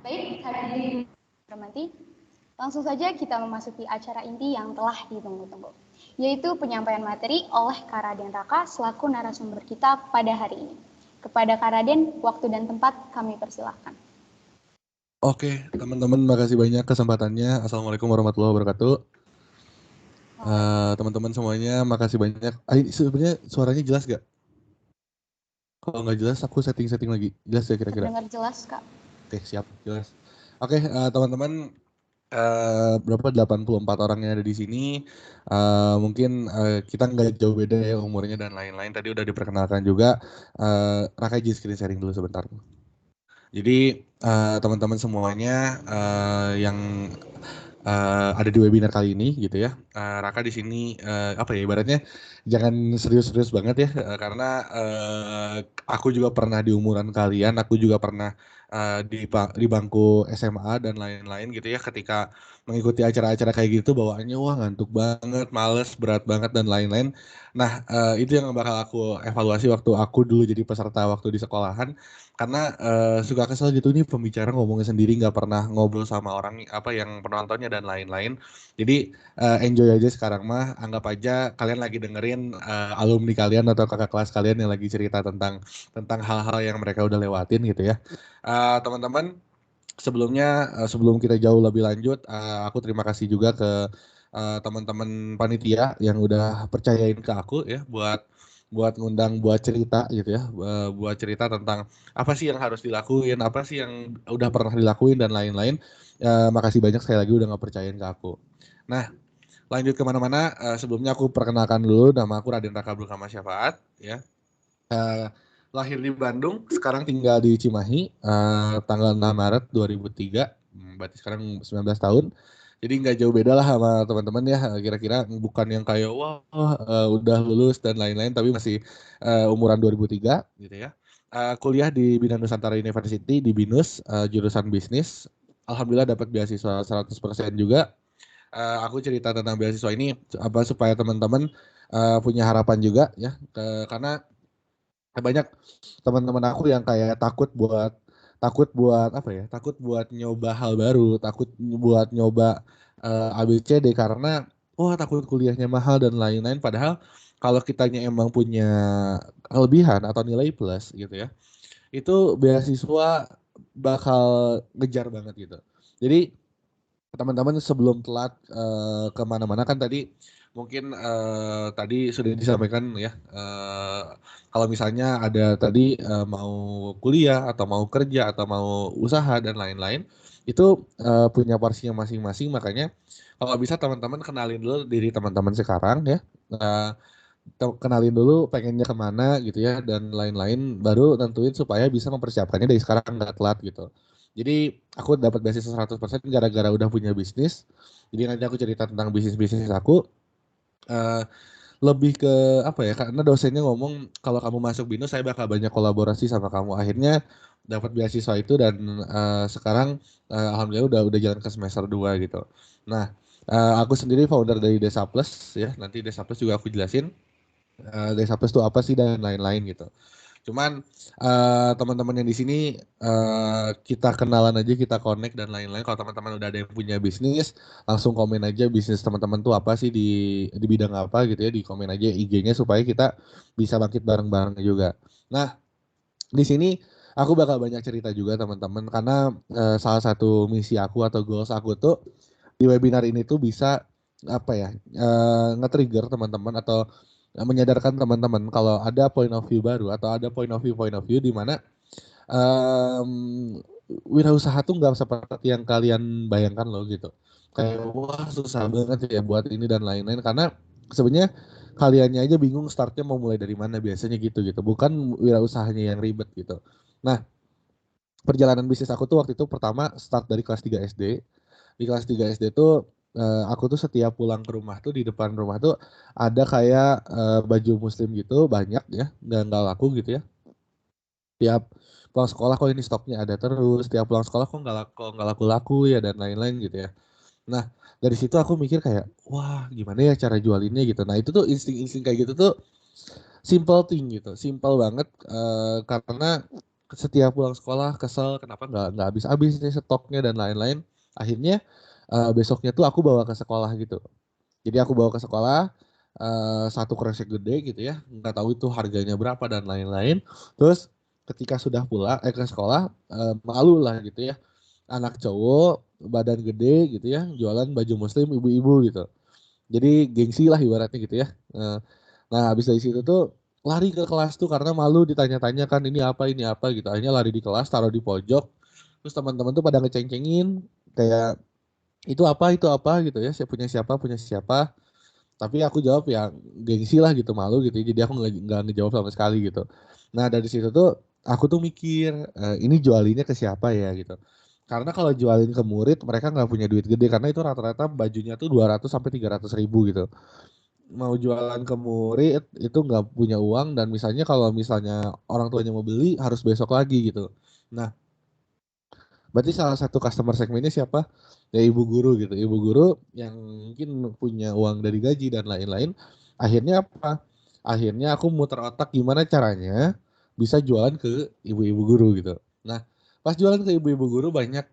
Baik, hadirin hormati, langsung saja kita memasuki acara inti yang telah ditunggu-tunggu, yaitu penyampaian materi oleh Kak Raden Raka selaku narasumber kita pada hari ini. Kepada Kak Raden, waktu dan tempat kami persilahkan. Oke, teman-teman, makasih banyak kesempatannya. Assalamualaikum warahmatullahi wabarakatuh. Teman-teman semuanya, makasih banyak. Sebenarnya suaranya jelas gak? Kalau nggak jelas, aku setting lagi. Jelas ya kira-kira? Terdengar jelas, Kak. Oke, siap, jelas. Oke, teman-teman, berapa 84 orang yang ada di sini. Mungkin kita nggak jauh beda ya umurnya dan lain-lain. Tadi udah diperkenalkan juga. Raka izin screen sharing dulu sebentar. Jadi teman-teman semuanya yang ada di webinar kali ini gitu ya. Raka di sini apa ya ibaratnya jangan serius-serius banget ya karena aku juga pernah di umuran kalian, aku juga pernah di bangku SMA dan lain-lain gitu ya, ketika mengikuti acara-acara kayak gitu bawaannya wah ngantuk banget, males, berat banget dan lain-lain. Nah, itu yang bakal aku evaluasi waktu aku dulu jadi peserta waktu di sekolahan. Karena suka kesel gitu nih pembicara ngomongnya sendiri, nggak pernah ngobrol sama orang apa yang penontonnya dan lain-lain. Jadi enjoy aja sekarang mah, anggap aja kalian lagi dengerin alumni kalian atau kakak kelas kalian yang lagi cerita tentang hal-hal yang mereka udah lewatin gitu ya. Teman-teman, sebelumnya sebelum kita jauh lebih lanjut, aku terima kasih juga ke teman-teman panitia yang udah percayain ke aku ya buat ngundang, buat cerita gitu ya, buat cerita tentang apa sih yang harus dilakuin, apa sih yang udah pernah dilakuin dan lain-lain. Makasih banyak sekali lagi udah nggak percayain ke aku. Nah, lanjut kemana-mana, sebelumnya aku perkenalkan dulu, nama aku Raden Raka Brukama Syafaat ya. Lahir di Bandung, sekarang tinggal di Cimahi, tanggal 6 Maret 2003, berarti sekarang 19 tahun. Jadi nggak jauh beda lah sama teman-teman ya, kira-kira bukan yang kayak wah udah lulus dan lain-lain, tapi masih umuran 2003 gitu ya. Kuliah di Bina Nusantara University di BINUS, jurusan bisnis. Alhamdulillah dapat beasiswa 100% juga. Aku cerita tentang beasiswa ini apa supaya teman-teman punya harapan juga ya, karena banyak teman-teman aku yang kayak takut buat apa ya, takut buat nyoba hal baru, takut buat nyoba ABCD karena wah takut kuliahnya mahal dan lain-lain. Padahal kalau kitanya emang punya kelebihan atau nilai plus gitu ya, itu beasiswa bakal ngejar banget gitu. Jadi teman-teman sebelum telat kemana-mana, kan tadi mungkin tadi sudah disampaikan ya, kalau misalnya ada tadi mau kuliah atau mau kerja atau mau usaha dan lain-lain, itu punya porsinya masing-masing. Makanya kalau bisa teman-teman kenalin dulu diri teman-teman sekarang ya, uh, kenalin dulu pengennya kemana gitu ya dan lain-lain, baru tentuin supaya bisa mempersiapkannya dari sekarang nggak telat gitu. Jadi aku dapat beasiswa 100% gara-gara udah punya bisnis. Jadi nanti aku cerita tentang bisnis aku. Uh, Lebih ke apa ya, karena dosennya ngomong kalau kamu masuk BINUS saya bakal banyak kolaborasi sama kamu. Akhirnya dapat beasiswa itu dan sekarang alhamdulillah udah jalan ke semester 2 gitu. Nah, aku sendiri founder dari Desa Plus ya. Nanti Desa Plus juga aku jelasin Desa Plus itu apa sih dan lain-lain gitu. Cuman teman-teman yang di sini kita kenalan aja, kita connect dan lain-lain. Kalau teman-teman udah ada yang punya bisnis, langsung komen aja bisnis teman-teman tuh apa sih, di bidang apa gitu ya, di komen aja IG-nya supaya kita bisa bangkit bareng-bareng juga. Nah, di sini aku bakal banyak cerita juga teman-teman, karena salah satu misi aku atau goals aku tuh di webinar ini tuh bisa apa ya, nge-trigger teman-teman atau menyadarkan teman-teman kalau ada point of view baru atau ada point of view di mana wirausaha tuh nggak seperti yang kalian bayangkan loh gitu. Kayak wah susah banget ya buat ini dan lain-lain, karena sebenarnya kaliannya aja bingung startnya mau mulai dari mana biasanya gitu, bukan wirausahanya yang ribet gitu. Nah, perjalanan bisnis aku tuh waktu itu pertama start dari kelas 3 SD. Di kelas 3 SD tuh aku tuh setiap pulang ke rumah tuh di depan rumah tuh ada kayak baju muslim gitu banyak ya, nggak laku gitu ya. Tiap pulang sekolah kok ini stoknya ada terus, tiap pulang sekolah kok nggak laku-laku ya dan lain-lain gitu ya. Nah, dari situ aku mikir kayak wah gimana ya cara jualinnya gitu. Nah, itu tuh insting-insting kayak gitu tuh simple thing gitu, simple banget karena setiap pulang sekolah kesel kenapa nggak habis-habis nih stoknya dan lain-lain. Akhirnya besoknya tuh aku bawa ke sekolah gitu. Jadi aku bawa ke sekolah satu kresek gede gitu ya, nggak tahu itu harganya berapa dan lain-lain. Terus ketika sudah pulang ke sekolah malu lah gitu ya, anak cowok badan gede gitu ya, jualan baju muslim ibu-ibu gitu. Jadi gengsi lah ibaratnya gitu ya. Nah habis dari situ tuh lari ke kelas tuh karena malu ditanya-tanya kan ini apa gitu. Akhirnya lari di kelas taruh di pojok. Terus teman-teman tuh pada ngeceng-cengin kayak itu apa gitu ya. Siapa punya siapa. Tapi aku jawab ya gengsi lah gitu malu gitu. Jadi aku nggak ngejawab sama sekali gitu. Nah dari situ tuh aku tuh mikir ini jualinnya ke siapa ya gitu. Karena kalau jualin ke murid mereka nggak punya duit gede karena itu rata-rata bajunya tuh 200 sampai 300 ribu gitu. Mau jualan ke murid itu nggak punya uang dan misalnya orang tuanya mau beli harus besok lagi gitu. Nah, berarti salah satu customer segmennya siapa? Ya ibu guru gitu. Ibu guru yang mungkin punya uang dari gaji dan lain-lain. Akhirnya apa? Akhirnya aku muter otak gimana caranya bisa jualan ke ibu-ibu guru gitu. Nah, pas jualan ke ibu-ibu guru banyak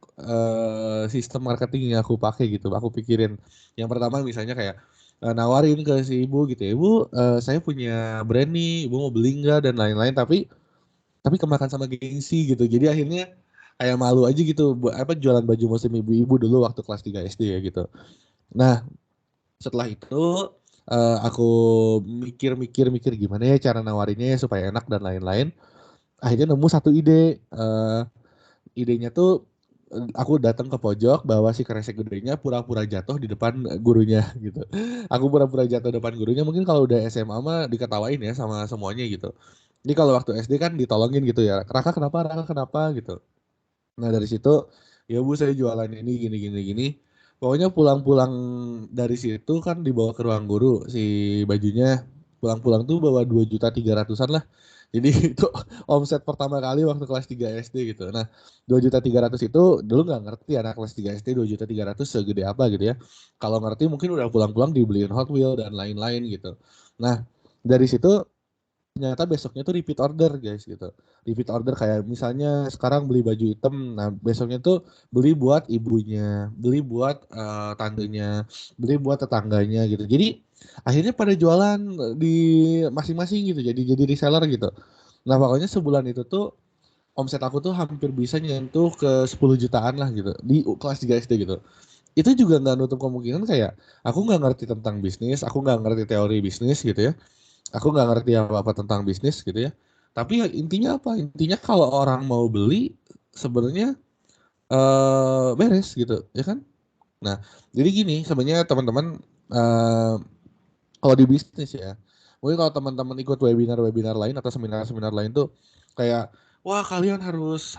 sistem marketing yang aku pakai gitu. Aku pikirin. Yang pertama misalnya kayak nawarin ke si ibu gitu ya. Ibu, saya punya brand nih, ibu mau beli nggak dan lain-lain. Tapi kemakan sama gengsi gitu. Jadi akhirnya kayak malu aja gitu apa jualan baju muslim ibu-ibu dulu waktu kelas 3 SD ya gitu. Nah, setelah itu aku mikir gimana ya cara nawarinnya ya supaya enak dan lain-lain. Akhirnya nemu satu ide. Idenya tuh aku datang ke pojok bawa si kresek gedenya pura-pura jatuh di depan gurunya gitu. Aku pura-pura jatuh depan gurunya mungkin kalau udah SMA mah diketawain ya sama semuanya gitu. Jadi kalau waktu SD kan ditolongin gitu ya. Raka kenapa gitu. Nah dari situ ya bu saya jualan ini gini. Pokoknya pulang-pulang dari situ kan dibawa ke ruang guru si bajunya. Pulang-pulang tuh bawa 2.300.000-an lah. Jadi itu omset pertama kali waktu kelas 3 SD gitu. Nah 2.300.000 itu dulu nggak ngerti anak kelas 3 SD 2.300.000 segede apa gitu ya. Kalau ngerti mungkin udah pulang-pulang dibeliin Hot Wheel dan lain-lain gitu. Nah dari situ ternyata besoknya tuh repeat order guys gitu. Repeat order kayak misalnya sekarang beli baju hitam, nah besoknya tuh beli buat ibunya, beli buat tantenya, beli buat tetangganya gitu. Jadi akhirnya pada jualan di masing-masing gitu, jadi reseller gitu. Nah pokoknya sebulan itu tuh omset aku tuh hampir bisa nyentuh ke 10 jutaan lah gitu di kelas 3 SD gitu. Itu juga nggak nutup kemungkinan kayak aku nggak ngerti tentang bisnis, aku nggak ngerti teori bisnis gitu ya. Aku nggak ngerti apa-apa tentang bisnis gitu ya. Tapi ya intinya apa? Intinya kalau orang mau beli sebenarnya beres gitu, ya kan? Nah, jadi gini sebenarnya teman-teman kalau di bisnis ya, mungkin kalau teman-teman ikut webinar-webinar lain atau seminar-seminar lain tuh kayak wah kalian harus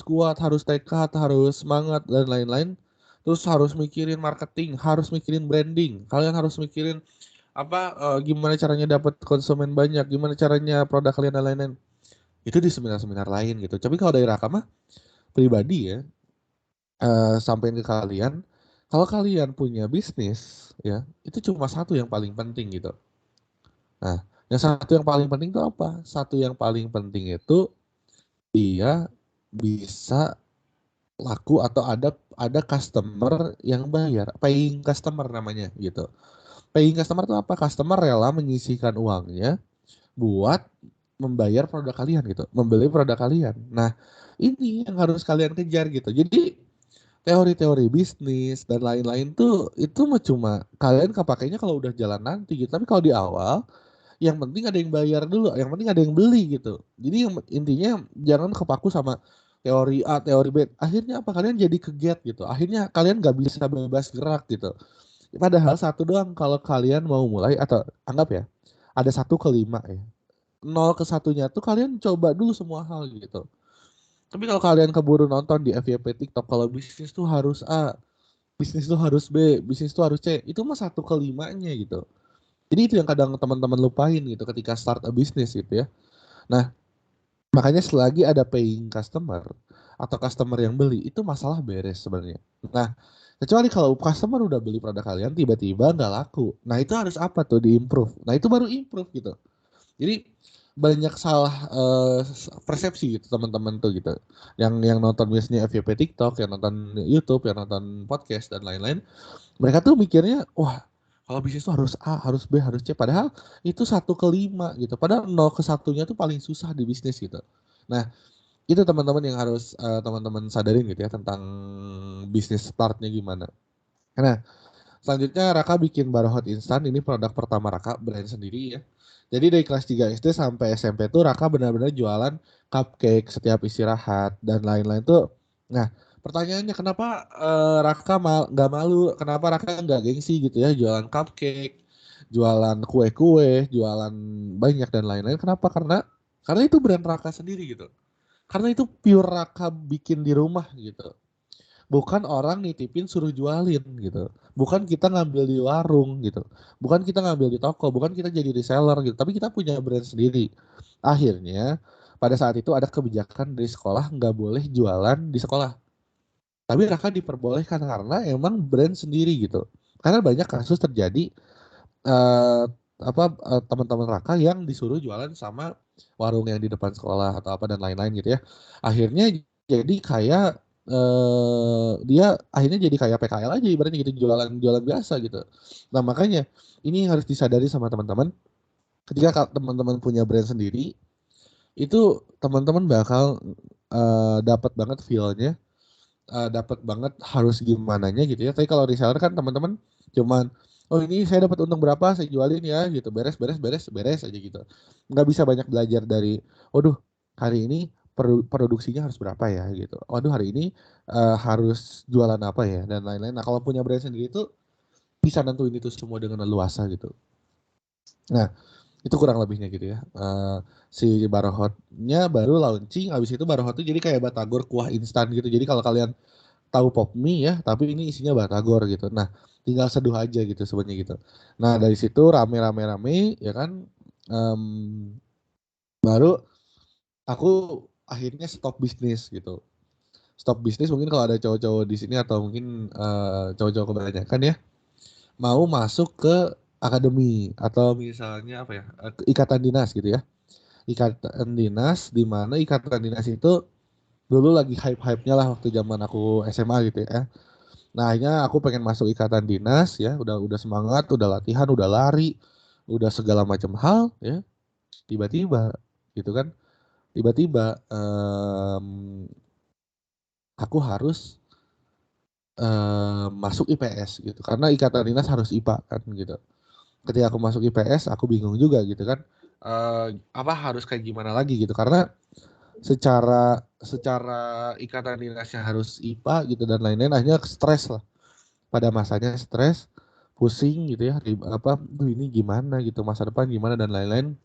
kuat, harus tekad, harus semangat dan lain-lain. Terus harus mikirin marketing, harus mikirin branding, kalian harus mikirin gimana caranya dapat konsumen banyak, gimana caranya produk kalian dan lain-lain. Itu di seminar-seminar lain gitu. Tapi kalau dari Raka mah pribadi ya, sampaikan ke kalian, kalau kalian punya bisnis ya, itu cuma satu yang paling penting gitu. Nah, yang satu yang paling penting itu apa? Satu yang paling penting itu dia bisa laku atau ada customer yang bayar, paying customer namanya gitu. Paying customer itu apa? Customer rela menyisihkan uangnya buat membayar produk kalian gitu, membeli produk kalian. Nah, ini yang harus kalian kejar gitu. Jadi teori-teori bisnis dan lain-lain tuh itu mah cuma kalian kepakainya kalau udah jalan nanti gitu. Tapi kalau di awal yang penting ada yang bayar dulu, yang penting ada yang beli gitu. Jadi yang intinya jangan kepaku sama teori A, teori B. Akhirnya apa? Kalian jadi kegiat gitu. Akhirnya kalian gak bisa bebas gerak gitu. Padahal satu doang kalau kalian mau mulai atau anggap ya ada 1 ke 5 ya. 0 ke 1-nya tuh kalian coba dulu semua hal gitu. Tapi kalau kalian keburu nonton di FYP TikTok kalau bisnis tuh harus A, bisnis tuh harus B, bisnis tuh harus C, itu mah 1 ke 5-nya gitu. Jadi itu yang kadang teman-teman lupain gitu ketika start a bisnis gitu ya. Nah, makanya selagi ada paying customer atau customer yang beli itu masalah beres sebenarnya. Nah, kecuali kalau customer udah beli produk kalian tiba-tiba nggak laku. Nah, itu harus apa tuh diimprove. Nah, itu baru improve gitu. Jadi banyak salah persepsi gitu teman-teman tuh gitu. Yang nonton biasanya FYP TikTok, yang nonton YouTube, yang nonton podcast dan lain-lain, mereka tuh mikirnya wah kalau bisnis tuh harus A, harus B, harus C. Padahal itu 1 ke 5 gitu. Padahal 0 ke 1-nya tuh paling susah di bisnis gitu. Nah itu teman-teman yang harus teman-teman sadarin gitu ya tentang bisnis startnya gimana. Nah selanjutnya Raka bikin Barohot Instan, ini produk pertama Raka, brand sendiri ya. Jadi dari kelas 3 SD sampai SMP tuh Raka benar-benar jualan cupcake setiap istirahat dan lain-lain tuh. Nah, pertanyaannya kenapa Raka nggak malu, kenapa Raka nggak gengsi gitu ya jualan cupcake, jualan kue-kue, jualan banyak dan lain-lain. Kenapa? Karena itu brand Raka sendiri gitu. Karena itu pure Raka bikin di rumah gitu. Bukan orang nitipin suruh jualin gitu. Bukan kita ngambil di warung gitu. Bukan kita ngambil di toko, bukan kita jadi reseller gitu. Tapi kita punya brand sendiri. Akhirnya pada saat itu ada kebijakan dari sekolah nggak boleh jualan di sekolah. Tapi Raka diperbolehkan karena emang brand sendiri gitu. Karena banyak kasus terjadi eh, teman-teman Raka yang disuruh jualan sama warung yang di depan sekolah atau apa dan lain-lain gitu ya. Akhirnya jadi kayak dia akhirnya jadi kayak PKL aja ibaratnya gitu jualan biasa gitu. Nah makanya ini yang harus disadari sama teman-teman ketika teman-teman punya brand sendiri itu teman-teman bakal dapat banget feel-nya, dapat banget harus gimana nya gitu ya. Tapi kalau reseller kan teman-teman cuman oh ini saya dapat untung berapa saya jualin ya gitu beres aja gitu. Nggak bisa banyak belajar dari waduh hari ini produksinya harus berapa ya gitu. Waduh hari ini harus jualan apa ya dan lain-lain. Nah kalau punya brand sendiri itu bisa nentuin itu semua dengan leluasa gitu. Nah itu kurang lebihnya gitu ya. Si Barohotnya baru launching, habis itu Barohot itu jadi kayak batagor kuah instan gitu. Jadi kalau kalian tahu pop mie ya, tapi ini isinya batagor gitu. Nah, tinggal seduh aja gitu sebenarnya gitu. Nah, dari situ rame ya kan, em, baru aku akhirnya stop bisnis gitu. Stop bisnis mungkin kalau ada cowok-cowok di sini atau mungkin cowok-cowok kebanyakan ya mau masuk ke akademi atau misalnya apa ya ikatan dinas gitu ya. Ikatan dinas di mana ikatan dinas itu dulu lagi hype-hype-nya lah waktu zaman aku SMA gitu ya. Nah, akhirnya aku pengen masuk ikatan dinas ya, udah semangat, udah latihan, udah lari, udah segala macam hal ya. Tiba-tiba gitu kan. Tiba-tiba aku harus masuk IPS gitu. Karena ikatan dinas harus IPA kan gitu. Ketika aku masuk IPS, aku bingung juga gitu kan. Apa harus kayak gimana lagi gitu. Karena secara secara ikatan dinasnya harus IPA gitu dan lain-lain akhirnya stres lah. Pada masanya stres, pusing gitu ya, duh ini gimana gitu, masa depan gimana dan lain-lain.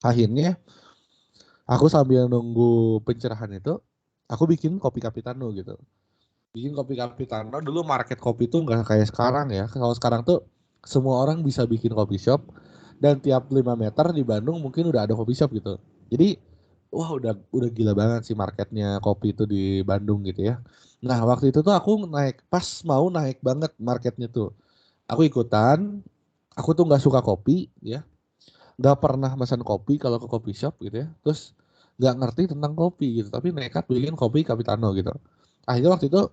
Akhirnya aku sambil nunggu pencerahan itu, aku bikin kopi Capitano gitu. Bikin kopi Capitano, dulu market kopi tuh nggak kayak sekarang ya. Kalau sekarang tuh semua orang bisa bikin kopi shop dan tiap 5 meter di Bandung mungkin udah ada kopi shop gitu. Jadi wah udah gila banget sih marketnya kopi itu di Bandung gitu ya. Nah waktu itu tuh aku naik pas mau naik banget marketnya tuh. Aku ikutan, aku tuh nggak suka kopi ya, nggak pernah pesan kopi kalau ke kopi shop gitu ya, terus nggak ngerti tentang kopi gitu, tapi nekat bikin kopi Capitano gitu. Akhirnya waktu itu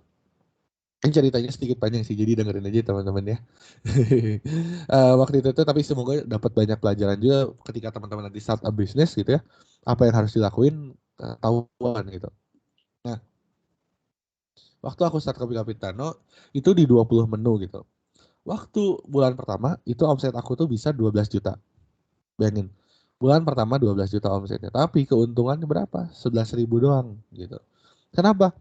ini ceritanya sedikit panjang sih, jadi dengerin aja teman-teman ya. Waktu itu tuh tapi semoga dapat banyak pelajaran juga ketika teman-teman nanti start up bisnis gitu ya, apa yang harus dilakuin tahuan gitu. Nah, waktu aku start kopi Capitano itu di 20 menu gitu. Waktu bulan pertama itu omset aku tuh bisa 12 juta. Bayangin, bulan pertama 12 juta omsetnya, tapi keuntungannya berapa? 11.000 doang gitu. Kenapa?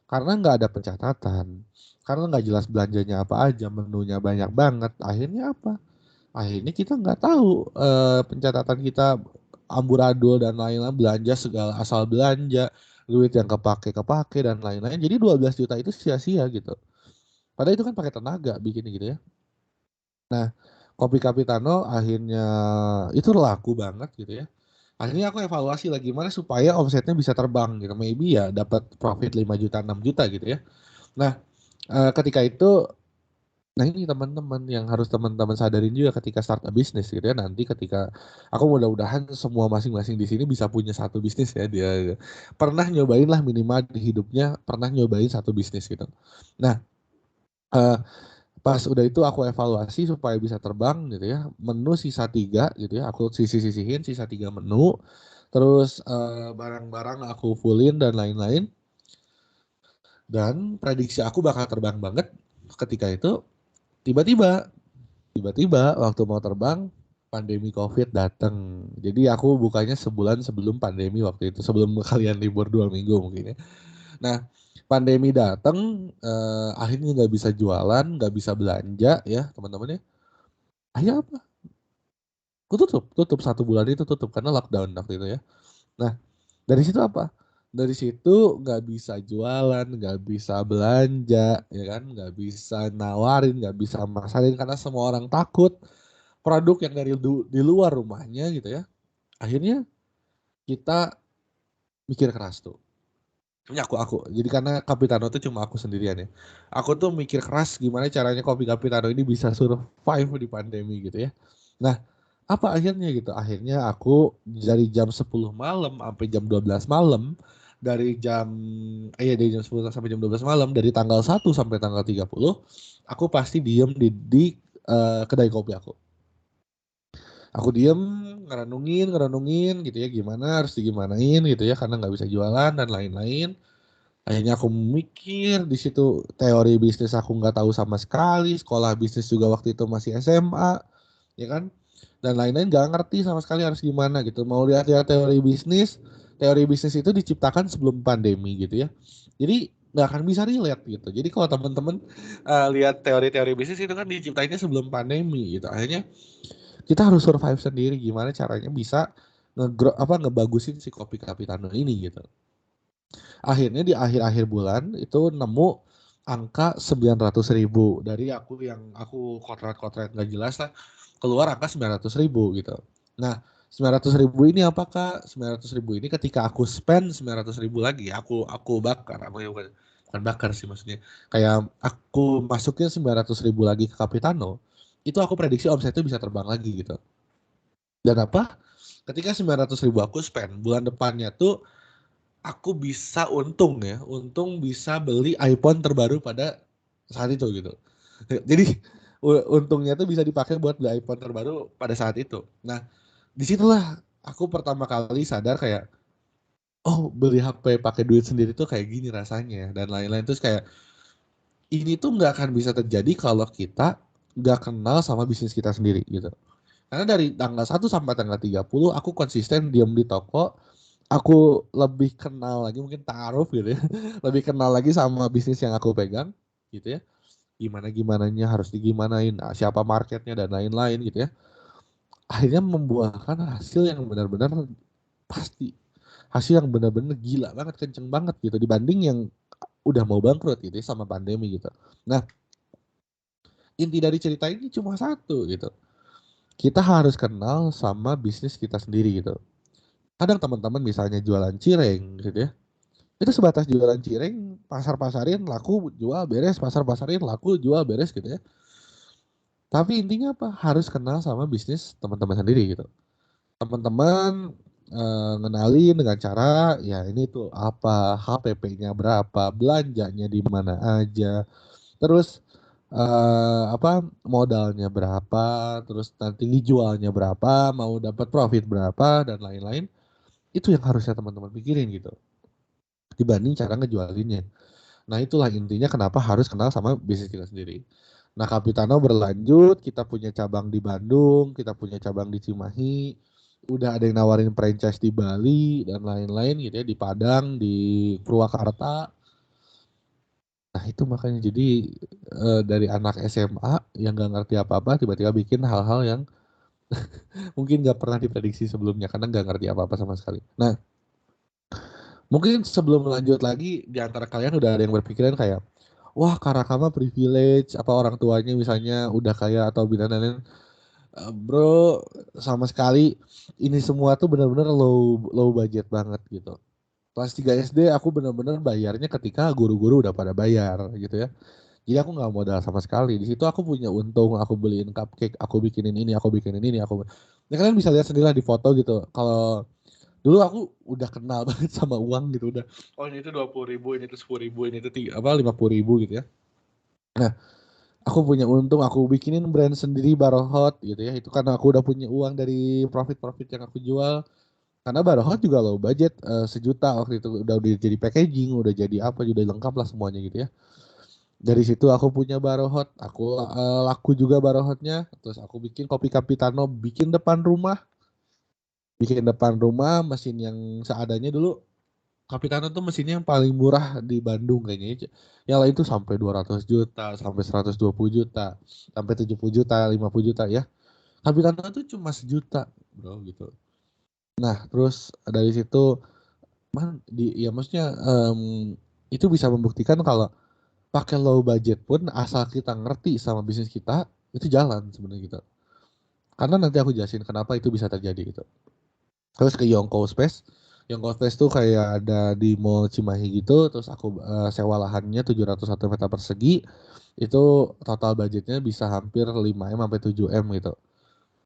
Karena nggak ada pencatatan, karena nggak jelas belanjanya apa aja, menunya banyak banget. Akhirnya apa? Akhirnya kita nggak tahu pencatatan kita amburadul dan lain-lain, belanja segala asal belanja, duit yang kepake dan lain-lain. Jadi 12 juta itu sia-sia gitu. Padahal itu kan pakai tenaga bikin gitu ya. Nah, kopi Capitano akhirnya itu laku banget gitu ya. Akhirnya aku evaluasi lagi gimana supaya omsetnya bisa terbang gitu. Maybe ya dapat profit 5 juta 6 juta gitu ya. Nah, ketika itu Nah ini teman-teman yang harus teman-teman sadarin juga ketika start a bisnis gitu ya. Nanti ketika aku mudah-mudahan semua masing-masing di sini bisa punya satu bisnis ya. Dia pernah nyobain lah minimal di hidupnya pernah nyobain satu bisnis gitu. Nah eh, pas udah itu aku evaluasi supaya bisa terbang gitu ya. Menu sisa 3 gitu ya. Aku sisihin sisa 3 menu. Terus barang-barang aku fullin dan lain-lain. Dan prediksi aku bakal terbang banget ketika itu tiba-tiba waktu mau terbang pandemi COVID datang. Jadi aku bukanya sebulan sebelum pandemi waktu itu, sebelum kalian libur 2 minggu mungkin ya. Nah, pandemi datang, akhirnya nggak bisa jualan, nggak bisa belanja ya teman-teman ya. Akhirnya apa? Aku tutup 1 bulan itu tutup karena lockdown waktu itu ya. Nah, dari situ apa? Dari situ nggak bisa jualan, nggak bisa belanja, ya kan? Nggak bisa nawarin, nggak bisa masarin karena semua orang takut produk yang dari di luar rumahnya gitu ya. Akhirnya kita mikir keras tuh. Ini aku. Jadi karena Kapitano itu cuma aku sendirian ya. Aku tuh mikir keras gimana caranya kopi Kapitano ini bisa survive di pandemi gitu ya. Nah, apa akhirnya gitu? Akhirnya aku dari jam 10 malam sampai jam 12 malam, dari jam 10 sampai jam 12 malam, dari tanggal 1 sampai tanggal 30, aku pasti diem di kedai kopi aku. Aku diem ngerenungin gitu ya gimana harus digimanain gitu ya karena nggak bisa jualan dan lain-lain. Akhirnya aku mikir di situ teori bisnis aku nggak tahu sama sekali, sekolah bisnis juga waktu itu masih SMA, ya kan? Dan lain-lain nggak ngerti sama sekali harus gimana gitu. Mau lihat-lihat teori bisnis itu diciptakan sebelum pandemi gitu ya. Jadi nggak akan bisa relate gitu. Jadi kalau teman-teman lihat teori-teori bisnis itu kan diciptainnya sebelum pandemi gitu. Akhirnya kita harus survive sendiri gimana caranya bisa ngebagusin si kopi Capitano ini gitu. Akhirnya di akhir-akhir bulan itu nemu angka 900.000 dari aku kotret-kotret nggak jelas lah keluar angka 900.000 gitu. Nah 900.000 ini apakah 900.000 ini ketika aku spend 900.000 lagi aku bakar aku ya bukan bakar sih maksudnya kayak aku masukin 900.000 lagi ke Capitano itu aku prediksi omsetnya bisa terbang lagi gitu. Dan apa? Ketika 900.000 aku spend, bulan depannya tuh aku bisa untung bisa beli iPhone terbaru pada saat itu gitu. Jadi untungnya tuh bisa dipakai buat beli iPhone terbaru pada saat itu. Nah, disitulah aku pertama kali sadar kayak, oh beli HP pakai duit sendiri tuh kayak gini rasanya dan lain-lain terus kayak ini tuh nggak akan bisa terjadi kalau kita nggak kenal sama bisnis kita sendiri gitu. Karena dari tanggal 1 sampai tanggal 30 aku konsisten diam di toko. Aku lebih kenal lagi mungkin taruh gitu ya. Lebih kenal lagi sama bisnis yang aku pegang gitu ya. Gimana-gimananya harus digimanain, siapa marketnya dan lain-lain gitu ya. Akhirnya membuahkan hasil yang benar-benar pasti. Hasil yang benar-benar gila banget, kenceng banget gitu dibanding yang udah mau bangkrut gitu ya sama pandemi gitu. Nah, inti dari cerita ini cuma satu gitu. Kita harus kenal sama bisnis kita sendiri gitu. Kadang teman-teman misalnya jualan cireng gitu ya. Itu sebatas jualan cireng, pasar-pasarin laku, jual beres, pasar-pasarin laku, jual beres gitu ya. Tapi intinya apa? Harus kenal sama bisnis teman-teman sendiri gitu. Teman-teman ngenalin dengan cara ya ini tuh apa, HPP-nya berapa, belanjanya di mana aja, terus apa modalnya berapa, terus nanti dijualnya berapa, mau dapat profit berapa dan lain-lain. Itu yang harusnya teman-teman pikirin gitu. Dibanding cara ngejualinnya. Nah itulah intinya kenapa harus kenal sama bisnis kita sendiri. Nah Kapitano berlanjut, kita punya cabang di Bandung, kita punya cabang di Cimahi, udah ada yang nawarin franchise di Bali dan lain-lain gitu ya, di Padang, di Purwakarta. Nah itu makanya jadi dari anak SMA yang gak ngerti apa-apa tiba-tiba bikin hal-hal yang mungkin gak pernah diprediksi sebelumnya karena gak ngerti apa-apa sama sekali. Nah mungkin sebelum lanjut lagi di antara kalian udah ada yang berpikiran kayak wah Karakama privilege apa orang tuanya misalnya udah kaya atau bidang lain. Bro sama sekali ini semua tuh benar-benar low low budget banget gitu. Kelas 3 SD aku benar-benar bayarnya ketika guru-guru udah pada bayar gitu ya. Jadi aku nggak modal sama sekali. Di situ aku punya untung, aku beliin cupcake, aku bikinin ini, aku bikinin ini, ya kalian bisa lihat sendiri lah di foto gitu. Kalau dulu aku udah kenal banget sama uang gitu, udah. Oh ini tuh 20.000, ini tuh 10.000, ini tuh 50.000 gitu ya. Nah, aku punya untung, aku bikinin brand sendiri Barohot gitu ya. Itu karena aku udah punya uang dari profit-profit yang aku jual. Karena Barohot juga low budget 1 juta waktu itu udah jadi packaging, udah jadi apa, udah lengkap lah semuanya gitu ya. Dari situ aku punya Barohot, aku laku juga Barohotnya. Terus aku bikin kopi Capitano, bikin depan rumah mesin yang seadanya dulu. Capitano tuh mesinnya yang paling murah di Bandung kayaknya. Yang lain tuh sampai 200 juta, sampai 120 juta, sampai 70 juta, 50 juta ya. Capitano tuh cuma 1 juta, bro gitu. Nah, terus dari situ ya maksudnya itu bisa membuktikan kalau pakai low budget pun asal kita ngerti sama bisnis kita itu jalan sebenarnya gitu. Karena nanti aku jelasin kenapa itu bisa terjadi gitu. Terus ke Yongko Space. Yongko Space tuh kayak ada di Mall Cimahi gitu, terus aku sewa lahannya 701 meter persegi. Itu total budgetnya bisa hampir 5M sampai 7M gitu.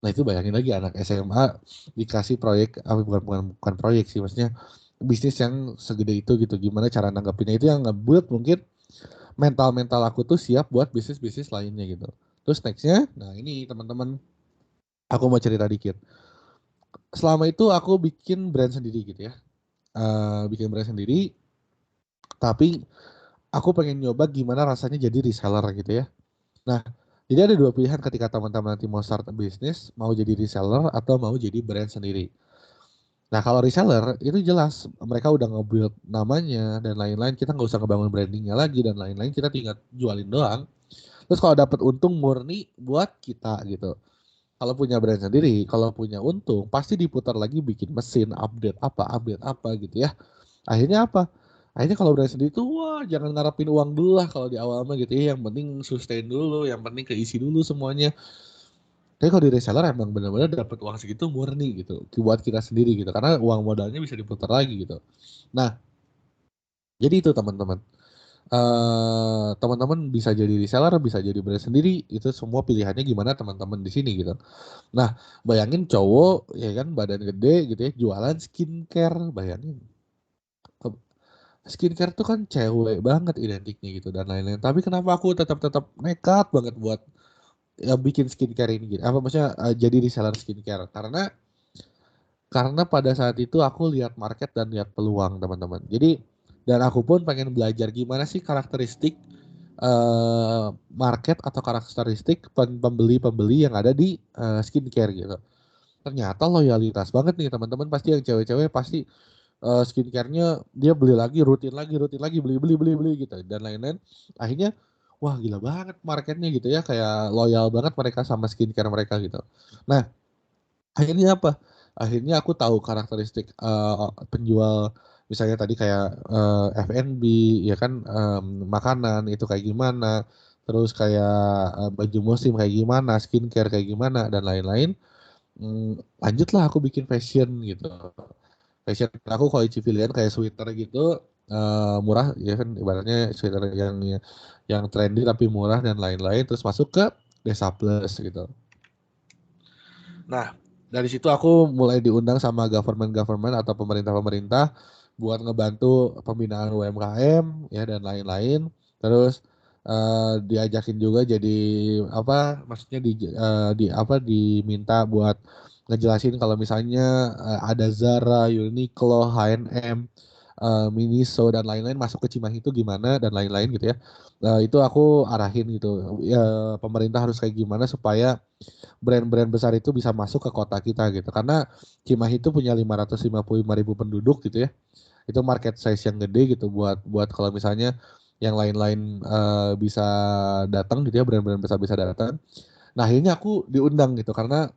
Nah itu bayangin lagi anak SMA dikasih proyek, bukan proyek sih, maksudnya bisnis yang segede itu gitu. Gimana cara nanggapinnya itu yang ngebuat mungkin mental aku tuh siap buat bisnis-bisnis lainnya gitu. Terus nextnya, nah ini teman-teman, aku mau cerita dikit. Selama itu aku bikin brand sendiri gitu ya. Bikin brand sendiri, tapi aku pengen nyoba gimana rasanya jadi reseller gitu ya. Nah, jadi ada dua pilihan ketika teman-teman nanti mau start bisnis, mau jadi reseller atau mau jadi brand sendiri. Nah, kalau reseller itu jelas mereka udah nge-build namanya dan lain-lain, kita nggak usah ngebangun brandingnya lagi dan lain-lain, kita tinggal jualin doang. Terus kalau dapat untung murni buat kita gitu. Kalau punya brand sendiri, kalau punya untung pasti diputar lagi bikin mesin, update apa gitu ya. Akhirnya apa? Akhirnya kalau brand sendiri tuh wah jangan ngarepin uang dulu lah kalau di awal mah gitu ya. Yang penting sustain dulu, yang penting keisi dulu semuanya. Tapi kalau di reseller emang benar-benar dapat uang segitu murni gitu, buat kita sendiri gitu. Karena uang modalnya bisa diputar lagi gitu. Nah, jadi itu teman-teman. Teman-teman bisa jadi reseller, bisa jadi brand sendiri, itu semua pilihannya gimana teman-teman di sini gitu. Nah, bayangin cowok ya kan badan gede gitu ya, jualan skincare, bayangin. Skincare tuh kan cewek banget identiknya gitu dan lain-lain. Tapi kenapa aku tetap tetap nekat banget buat ya bikin skincare ini gitu. Apa maksudnya jadi reseller skincare? Karena pada saat itu aku lihat market dan lihat peluang teman-teman. Jadi dan aku pun pengen belajar gimana sih karakteristik market atau karakteristik pembeli-pembeli yang ada di skincare gitu. Ternyata loyalitas banget nih teman-teman, pasti yang cewek-cewek pasti skincare-nya dia beli rutin lagi, beli gitu dan lain-lain. Akhirnya wah gila banget marketnya gitu ya, kayak loyal banget mereka sama skincare mereka gitu. Nah, akhirnya apa? Akhirnya aku tahu karakteristik penjual misalnya tadi kayak F&B ya kan, makanan itu kayak gimana, terus kayak baju musim kayak gimana, skincare kayak gimana dan lain-lain. Lanjutlah aku bikin fashion gitu. Fashion aku kalau civilian kayak sweater gitu, murah ya kan, ibaratnya sweater yang trendy tapi murah dan lain-lain, terus masuk ke Desa Plus gitu. Nah, dari situ aku mulai diundang sama government atau pemerintah-pemerintah buat ngebantu pembinaan UMKM ya dan lain-lain. Terus diajakin juga jadi apa, maksudnya diminta buat ngejelasin kalau misalnya ada Zara, Uniqlo, H&M, Miniso dan lain-lain masuk ke Cimahi itu gimana dan lain-lain gitu ya. Itu aku arahin gitu. Ya, pemerintah harus kayak gimana supaya brand-brand besar itu bisa masuk ke kota kita gitu. Karena Cimahi itu punya 555.000 penduduk gitu ya. Itu market size yang gede gitu buat buat kalau misalnya yang lain-lain bisa datang gitu ya, brand-brand besar bisa datang. Nah, akhirnya aku diundang gitu karena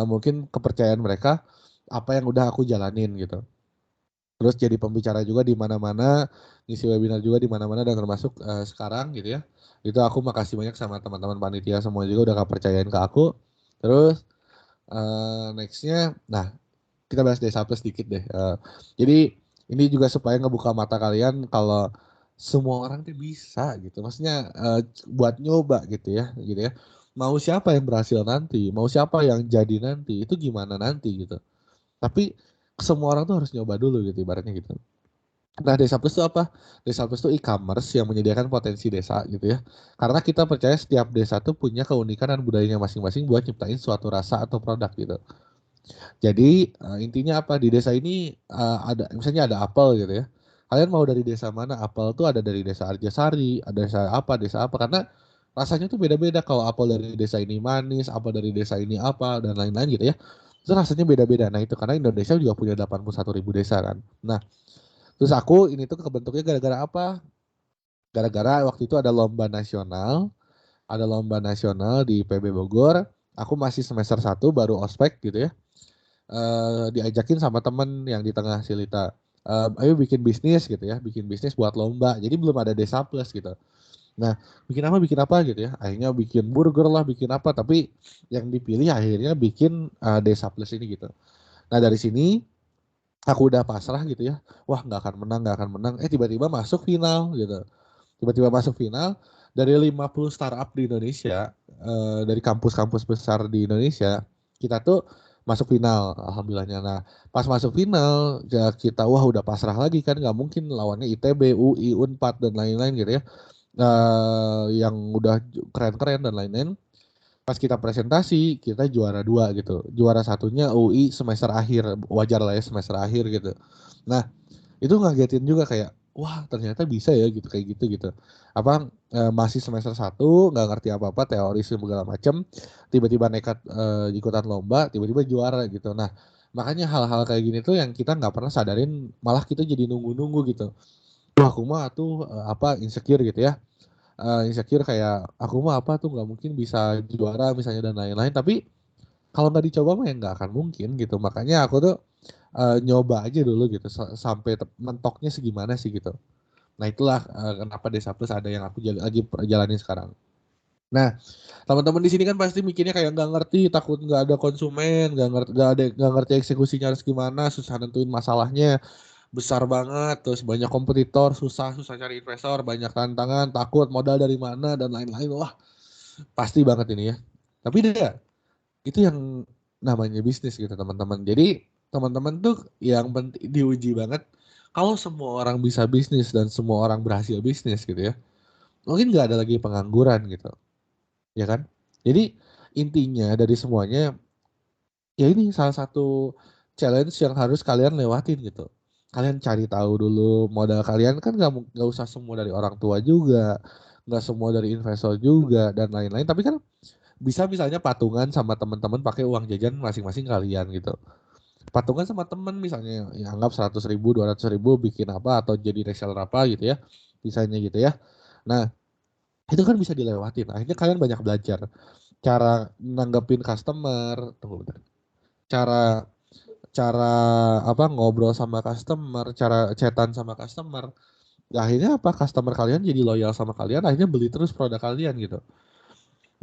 mungkin kepercayaan mereka apa yang udah aku jalanin gitu. Terus jadi pembicara juga di mana-mana, ngisi webinar juga di mana-mana dan termasuk sekarang gitu ya. Itu aku makasih banyak sama teman-teman panitia semua juga udah kepercayaan ke aku. Terus nextnya, nah kita bahas Desa Plus sedikit deh. Jadi ini juga supaya ngebuka mata kalian kalau semua orang tuh bisa gitu. Maksudnya buat nyoba gitu ya, Mau siapa yang berhasil nanti, mau siapa yang jadi nanti, itu gimana nanti gitu. Tapi semua orang tuh harus nyoba dulu gitu ibaratnya gitu. Nah, Desa Plus itu apa? Desa Plus itu e-commerce yang menyediakan potensi desa gitu ya. Karena kita percaya setiap desa tuh punya keunikan dan budayanya masing-masing buat nyiptain suatu rasa atau produk gitu. Jadi intinya apa? Di desa ini ada misalnya ada apel gitu ya. Kalian mau dari desa mana? Apel tuh ada dari desa Arjasari, ada desa apa karena rasanya tuh beda-beda. Kalau apel dari desa ini manis, apel dari desa ini apa dan lain-lain gitu ya. Itu rasanya beda-beda. Nah, itu karena Indonesia juga punya 81.000 desa kan. Nah, terus aku ini tuh kebentuknya gara-gara apa? Gara-gara waktu itu ada lomba nasional di PB Bogor. Aku masih semester 1 baru ospek gitu ya. Diajakin sama temen yang di tengah Silita. Ayo bikin bisnis gitu ya, bikin bisnis buat lomba. Jadi belum ada Desa Plus gitu. Nah, bikin apa gitu ya. Akhirnya bikin burger lah, bikin apa. Tapi yang dipilih akhirnya bikin Desa Plus ini gitu. Nah, dari sini aku udah pasrah gitu ya. Wah, nggak akan menang. Tiba-tiba masuk final gitu. Tiba-tiba masuk final dari 50 startup di Indonesia, dari kampus-kampus besar di Indonesia, kita tuh masuk final, alhamdulillahnya. Nah, pas masuk final, ya kita wah udah pasrah lagi kan, nggak mungkin lawannya ITB, UI, Unpad dan lain-lain gitu ya, yang udah keren-keren dan lain-lain. Pas kita presentasi, kita juara 2 gitu. Juara satunya UI semester akhir, wajar lah ya semester akhir gitu. Nah, itu ngagetin juga kayak wah ternyata bisa ya gitu kayak gitu gitu apa masih semester 1 nggak ngerti apa-apa teori segala macem tiba-tiba nekat ikutan lomba tiba-tiba juara gitu. Nah, makanya hal-hal kayak gini tuh yang kita nggak pernah sadarin malah kita jadi nunggu-nunggu gitu. Wah, aku mah tuh apa insecure gitu ya. Insecure kayak aku mah apa tuh nggak mungkin bisa juara misalnya dan lain-lain, tapi kalau nggak dicoba mah ya nggak akan mungkin gitu. Makanya aku tuh nyoba aja dulu gitu sampai mentoknya segimana sih gitu. Nah, itulah kenapa Desa Plus ada yang aku lagi jalanin sekarang. Nah, teman-teman di sini kan pasti mikirnya kayak nggak ngerti, takut nggak ada konsumen, nggak ngerti eksekusinya harus gimana, susah nentuin masalahnya, besar banget, terus banyak kompetitor, susah cari investor, banyak tantangan, takut modal dari mana dan lain-lain. Wah, pasti banget ini ya. Tapi deh, itu yang namanya bisnis gitu teman-teman. Jadi teman-teman tuh yang penting diuji banget kalau semua orang bisa bisnis dan semua orang berhasil bisnis gitu ya. Mungkin nggak ada lagi pengangguran gitu, ya kan? Jadi intinya dari semuanya ya ini salah satu challenge yang harus kalian lewatin gitu. Kalian cari tahu dulu modal kalian kan nggak usah semua dari orang tua juga, nggak semua dari investor juga dan lain-lain. Tapi kan bisa misalnya patungan sama teman-teman pakai uang jajan masing-masing kalian gitu. Patungan sama teman misalnya ya anggap 100.000 200.000 bikin apa atau jadi reseller apa gitu ya desainnya gitu ya. Nah, itu kan bisa dilewatin. Akhirnya kalian banyak belajar cara nanggepin customer, tunggu bentar. Cara cara apa ngobrol sama customer, cara chatan sama customer. Ya, akhirnya apa customer kalian jadi loyal sama kalian, akhirnya beli terus produk kalian gitu.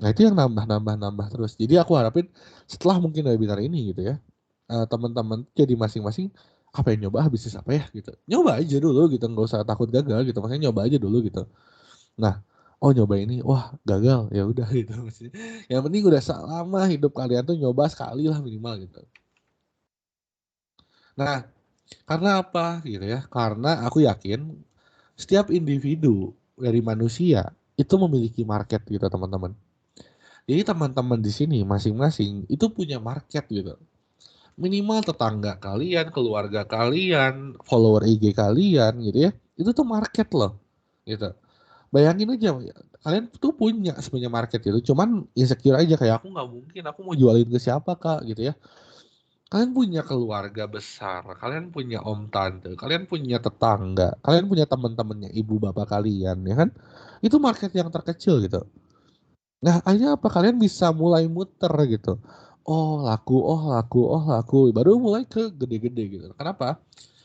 Nah, itu yang nambah terus. Jadi aku harapin setelah mungkin webinar ini gitu ya, teman-teman jadi masing-masing apa yang nyoba bisnis apa ya gitu. Nyoba aja dulu gitu, nggak usah takut gagal gitu. Maksudnya nyoba aja dulu gitu. Nah, oh nyoba ini, wah gagal, ya udah gitu. Maksudnya, yang penting udah selama hidup kalian tuh nyoba sekali lah minimal gitu. Nah, karena apa gitu ya? Karena aku yakin setiap individu dari manusia itu memiliki market gitu teman-teman. Jadi teman-teman di sini masing-masing itu punya market gitu. Minimal tetangga kalian, keluarga kalian, follower IG kalian gitu ya. Itu tuh market loh gitu. Bayangin aja kalian tuh punya sebenarnya market gitu. Cuman insecure aja kayak aku nggak mungkin aku mau jualin ke siapa Kak gitu ya. Kalian punya keluarga besar, kalian punya om tante, kalian punya tetangga, kalian punya teman-temannya ibu bapak kalian ya kan. Itu market yang terkecil gitu. Nah, akhirnya apa? Kalian bisa mulai muter gitu. Oh, laku, oh, laku, oh, laku. Baru mulai ke gede-gede gitu. Kenapa?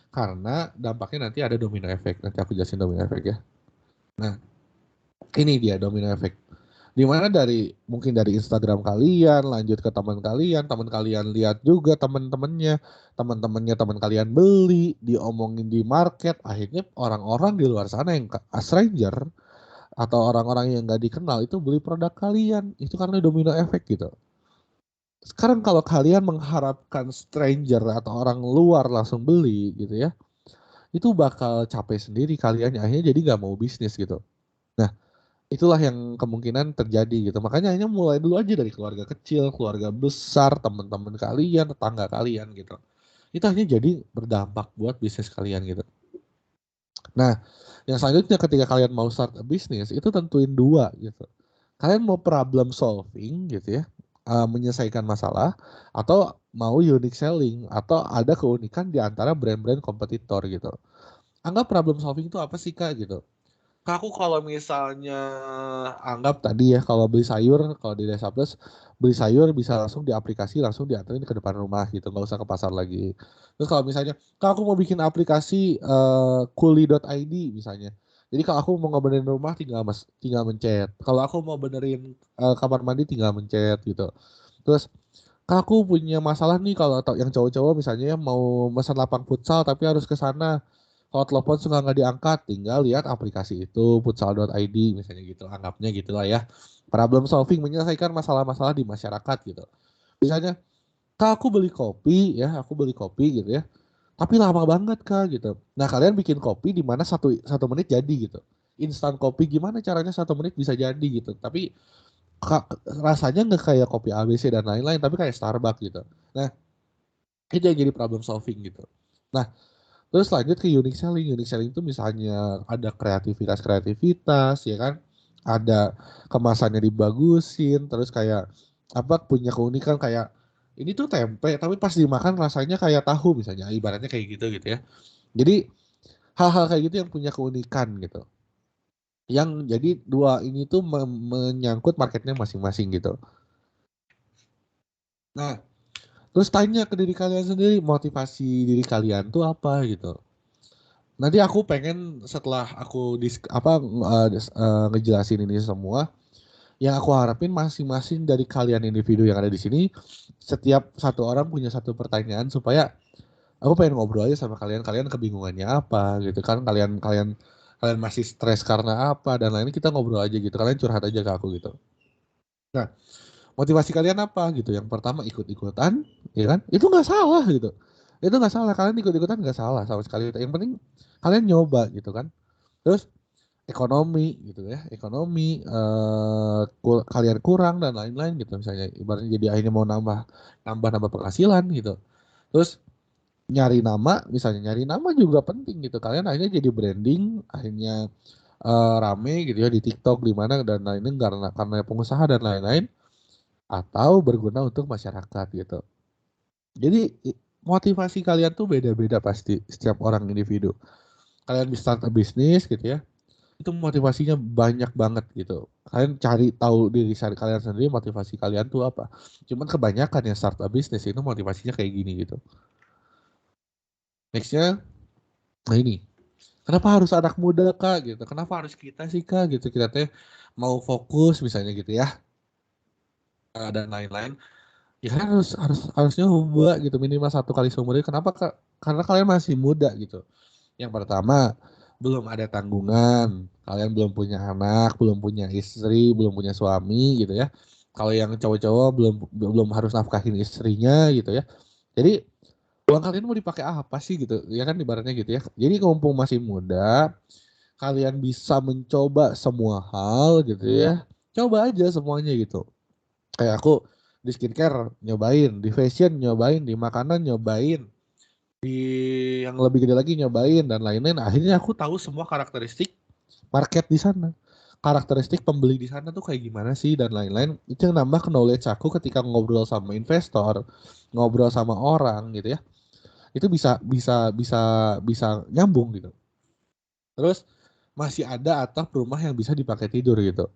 Karena dampaknya nanti ada domino efek. Nanti aku jelasin domino efek ya. Nah, ini dia domino efek. Dimana mungkin dari Instagram kalian lanjut ke teman kalian lihat juga teman-temannya teman kalian beli, diomongin di market, akhirnya orang-orang di luar sana yang stranger atau orang-orang yang nggak dikenal itu beli produk kalian, itu karena domino efek gitu. Sekarang kalau kalian mengharapkan stranger atau orang luar langsung beli gitu ya, itu bakal capek sendiri kalian, akhirnya jadi nggak mau bisnis gitu. Nah, itulah yang kemungkinan terjadi gitu. Makanya hanya mulai dulu aja dari keluarga kecil, keluarga besar, teman-teman kalian, tetangga kalian gitu. Itu hanya jadi berdampak buat bisnis kalian gitu. Nah, yang selanjutnya ketika kalian mau start a bisnis itu tentuin dua gitu. Kalian mau problem solving gitu ya, menyelesaikan masalah, atau mau unique selling atau ada keunikan di antara brand-brand kompetitor gitu. Anggap problem solving itu apa sih Kak gitu. Kak, aku kalau misalnya anggap tadi ya kalau beli sayur kalau di Desa Plus beli sayur bisa langsung di aplikasi langsung dianterin ke depan rumah gitu nggak usah ke pasar lagi. Terus kalau misalnya Kak aku mau bikin aplikasi kuli.id misalnya. Jadi kalau aku mau ngebenerin rumah tinggal mencet. Kalau aku mau benerin kamar mandi tinggal mencet gitu. Terus Kak aku punya masalah nih kalau yang cowok-cowok misalnya ya, mau pesan lapang futsal tapi harus ke sana. Kalau telepon suka nggak diangkat, tinggal lihat aplikasi itu futsal.id misalnya gitu, anggapnya gitulah ya. Problem solving menyelesaikan masalah-masalah di masyarakat gitu. Misalnya, Kak aku beli kopi gitu ya. Tapi lama banget Kak gitu. Nah kalian bikin kopi di mana satu menit jadi gitu. Instan kopi gimana caranya 1 menit bisa jadi gitu. Tapi rasanya nggak kayak kopi ABC dan lain-lain, tapi kayak Starbucks gitu. Nah itu yang jadi problem solving gitu. Nah terus lanjut ke unique selling. Unique selling itu misalnya ada kreativitas ya kan. Ada kemasannya dibagusin, terus kayak apa punya keunikan kayak ini tuh tempe tapi pas dimakan rasanya kayak tahu misalnya. Ibaratnya kayak gitu gitu ya. Jadi hal-hal kayak gitu yang punya keunikan gitu. Yang jadi dua ini tuh menyangkut marketnya masing-masing gitu. Nah, terus tanya ke diri kalian sendiri motivasi diri kalian tuh apa gitu. Nanti aku pengen setelah aku ngejelasin ini semua, yang aku harapin masing-masing dari kalian individu yang ada di sini, setiap satu orang punya satu pertanyaan supaya aku pengen ngobrol aja sama kalian, kalian kebingungannya apa gitu kan, kalian kalian kalian masih stres karena apa dan lain kita ngobrol aja gitu, kalian curhat aja ke aku gitu. Nah, motivasi kalian apa gitu? Yang pertama ikut-ikutan, ya kan? Itu nggak salah gitu. Itu nggak salah, kalian ikut-ikutan nggak salah sama sekali. Yang penting kalian nyoba gitu kan. Terus ekonomi gitu ya, ekonomi kalian kurang dan lain-lain gitu misalnya. Ibaratnya jadi akhirnya mau nambah penghasilan gitu. Terus nyari nama, misalnya nyari nama juga penting gitu. Kalian akhirnya jadi branding, akhirnya rame gitu ya di TikTok di mana dan lain-lain karena pengusaha dan lain-lain atau berguna untuk masyarakat gitu. Jadi motivasi kalian tuh beda-beda pasti setiap orang individu. Kalian bisa start a bisnis gitu ya, itu motivasinya banyak banget gitu. Kalian cari tahu kalian sendiri motivasi kalian tuh apa. Cuman kebanyakan yang start a bisnis itu motivasinya kayak gini gitu. Nextnya, nah ini, kenapa harus anak muda Kak gitu? Kenapa harus kita sih Kak gitu? Kita teh mau fokus misalnya gitu ya dan lain-lain. Ya kan harusnya nyoba gitu minimal 1 kali seumur hidup. Kenapa Kak? Karena kalian masih muda gitu. Yang pertama, belum ada tanggungan, kalian belum punya anak, belum punya istri, belum punya suami gitu ya. Kalau yang cowok-cowok belum belum harus nafkahin istrinya gitu ya. Jadi uang kalian mau dipakai apa sih gitu? Ya kan ibaratnya gitu ya. Jadi mumpung masih muda, kalian bisa mencoba semua hal gitu ya. Coba aja semuanya gitu. Kayak aku di skincare nyobain, di fashion nyobain, di makanan nyobain, di yang lebih gede lagi nyobain dan lain-lain. Akhirnya aku tahu semua karakteristik market di sana. Karakteristik pembeli di sana tuh kayak gimana sih dan lain-lain. Itu yang nambah knowledge aku ketika ngobrol sama investor, ngobrol sama orang gitu ya. Itu bisa bisa bisa bisa nyambung gitu. Terus masih ada atap rumah yang bisa dipakai tidur gitu.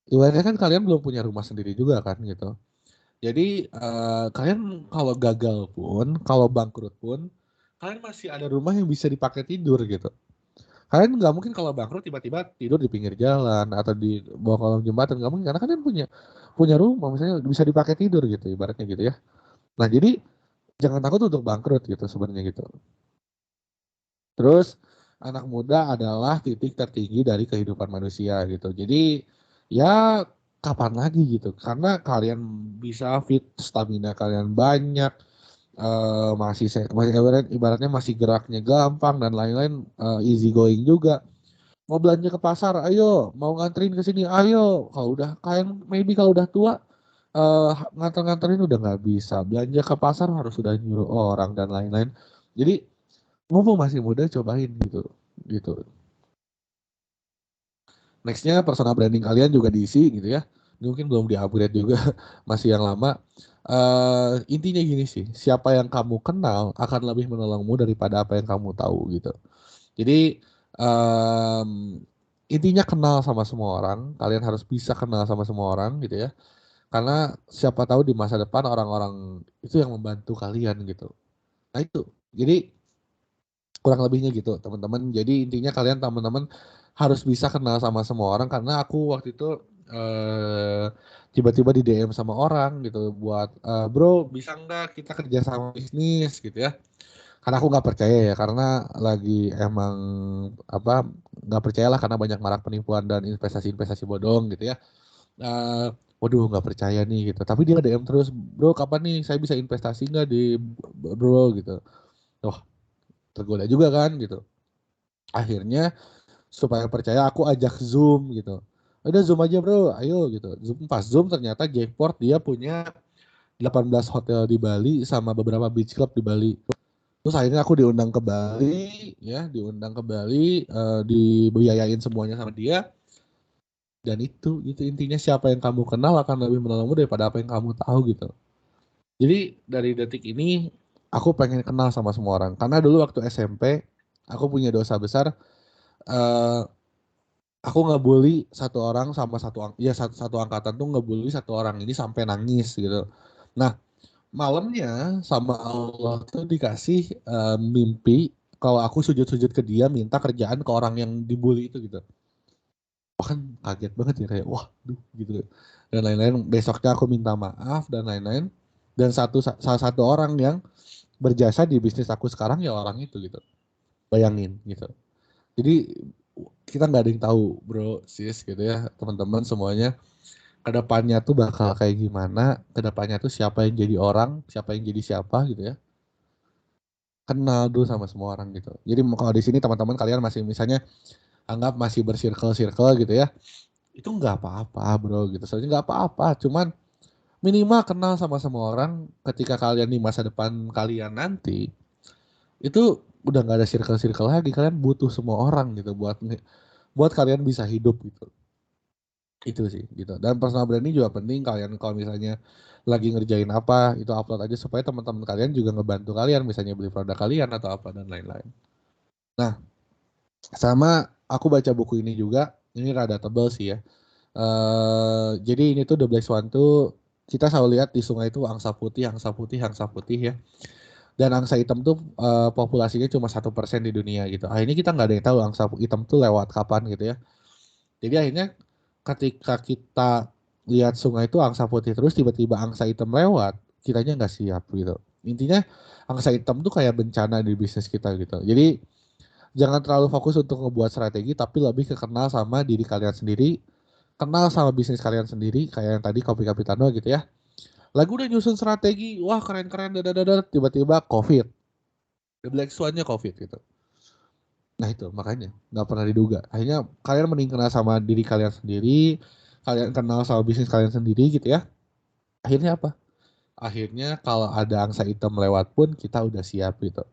Ibaratnya kan kalian belum punya rumah sendiri juga kan gitu. Jadi kalian kalau gagal pun, kalau bangkrut pun, kalian masih ada rumah yang bisa dipakai tidur gitu. Kalian nggak mungkin kalau bangkrut tiba-tiba tidur di pinggir jalan atau di bawah kolong jembatan, nggak mungkin karena kalian punya rumah misalnya bisa dipakai tidur gitu ibaratnya gitu ya. Nah jadi jangan takut untuk bangkrut gitu sebenarnya gitu. Terus anak muda adalah titik tertinggi dari kehidupan manusia gitu. Jadi ya kapan lagi gitu? Karena kalian bisa fit, stamina kalian banyak, masih ibaratnya masih geraknya gampang dan lain-lain, easy going juga. Mau belanja ke pasar, ayo. Mau nganterin ke sini, ayo. Kalau udah kalian maybe kalau udah tua, nganter-nganterin udah nggak bisa. Belanja ke pasar harus sudah nyuruh orang dan lain-lain. Jadi mumpung masih muda cobain gitu gitu. Nextnya personal branding kalian juga diisi gitu ya. Ini mungkin belum di-upgrade juga, masih yang lama. Intinya gini sih, siapa yang kamu kenal akan lebih menolongmu daripada apa yang kamu tahu gitu. Jadi em, intinya kenal sama semua orang, kalian harus bisa kenal sama semua orang gitu ya. Karena siapa tahu di masa depan orang-orang itu yang membantu kalian gitu. Nah itu, jadi kurang lebihnya gitu teman-teman. Jadi intinya kalian teman-teman harus bisa kenal sama semua orang karena aku waktu itu eh tiba-tiba di DM sama orang gitu buat bro bisa nggak kita kerja sama bisnis gitu ya. Karena aku nggak percaya ya karena lagi emang apa nggak percaya lah karena banyak marak penipuan dan investasi-investasi bodong gitu ya. Eh waduh nggak percaya nih gitu. Tapi dia DM terus bro kapan nih saya bisa investasi nggak di bro gitu. Wah tergoda juga kan gitu. Akhirnya supaya percaya aku ajak Zoom gitu. Udah Zoom aja bro, ayo gitu. Zoom pas Zoom ternyata Jackport dia punya 18 hotel di Bali sama beberapa beach club di Bali. Terus akhirnya aku diundang ke Bali, ya diundang ke Bali, dibiayain semuanya sama dia. Dan itu intinya siapa yang kamu kenal akan lebih menolongmu daripada apa yang kamu tahu gitu. Jadi dari detik ini aku pengen kenal sama semua orang. Karena dulu waktu SMP aku punya dosa besar. eh aku ngebully satu orang sama satu angkatan tuh ngebully satu orang ini sampai nangis gitu. Nah malamnya sama Allah tuh dikasih mimpi kalau aku sujud-sujud ke dia minta kerjaan ke orang yang dibully itu gitu. Bahkan kaget banget ya kayak wah duh gitu dan lain-lain. Besoknya aku minta maaf dan lain-lain. Dan salah satu orang yang berjasa di bisnis aku sekarang ya orang itu gitu. Bayangin gitu. Jadi kita nggak ada yang tahu bro sis gitu ya teman-teman semuanya kedepannya tuh bakal kayak gimana, kedepannya tuh siapa yang jadi orang, siapa yang jadi siapa gitu ya. Kenal dulu sama semua orang gitu. Jadi kalau di sini teman-teman kalian masih misalnya anggap masih bersirkel-sirkel gitu ya, itu nggak apa-apa bro gitu. Soalnya nggak apa-apa, cuman minimal kenal sama semua orang ketika kalian di masa depan kalian nanti, itu udah nggak ada circle-circle lagi. Kalian butuh semua orang gitu buat kalian bisa hidup gitu. Itu sih gitu. Dan personal branding juga penting kalian kalau misalnya lagi ngerjain apa itu upload aja supaya teman-teman kalian juga ngebantu kalian misalnya beli produk kalian atau apa dan lain-lain. Nah, sama aku baca buku ini juga, ini rada tebel sih ya. Jadi ini tuh The Black Swan tuh kita selalu lihat di sungai itu angsa putih, angsa putih, angsa putih ya. Dan angsa hitam tuh populasinya cuma 1% di dunia gitu. Akhirnya kita nggak ada yang tahu angsa hitam tuh lewat kapan gitu ya. Jadi akhirnya ketika kita lihat sungai itu angsa putih terus tiba-tiba angsa hitam lewat, kitanya nggak siap gitu. Intinya angsa hitam tuh kayak bencana di bisnis kita gitu. Jadi jangan terlalu fokus untuk ngebuat strategi tapi lebih ke kenal sama diri kalian sendiri, kenal sama bisnis kalian sendiri kayak yang tadi Kopi Kapitano gitu ya. Lagu udah nyusun strategi, wah keren-keren dadadadar, tiba-tiba COVID. The Black Swan-nya COVID gitu. Nah itu makanya nggak pernah diduga. Akhirnya kalian mending kenal sama diri kalian sendiri, kalian kenal sama bisnis kalian sendiri gitu ya. Akhirnya apa? Akhirnya kalau ada angsa hitam lewat pun kita udah siap gitu.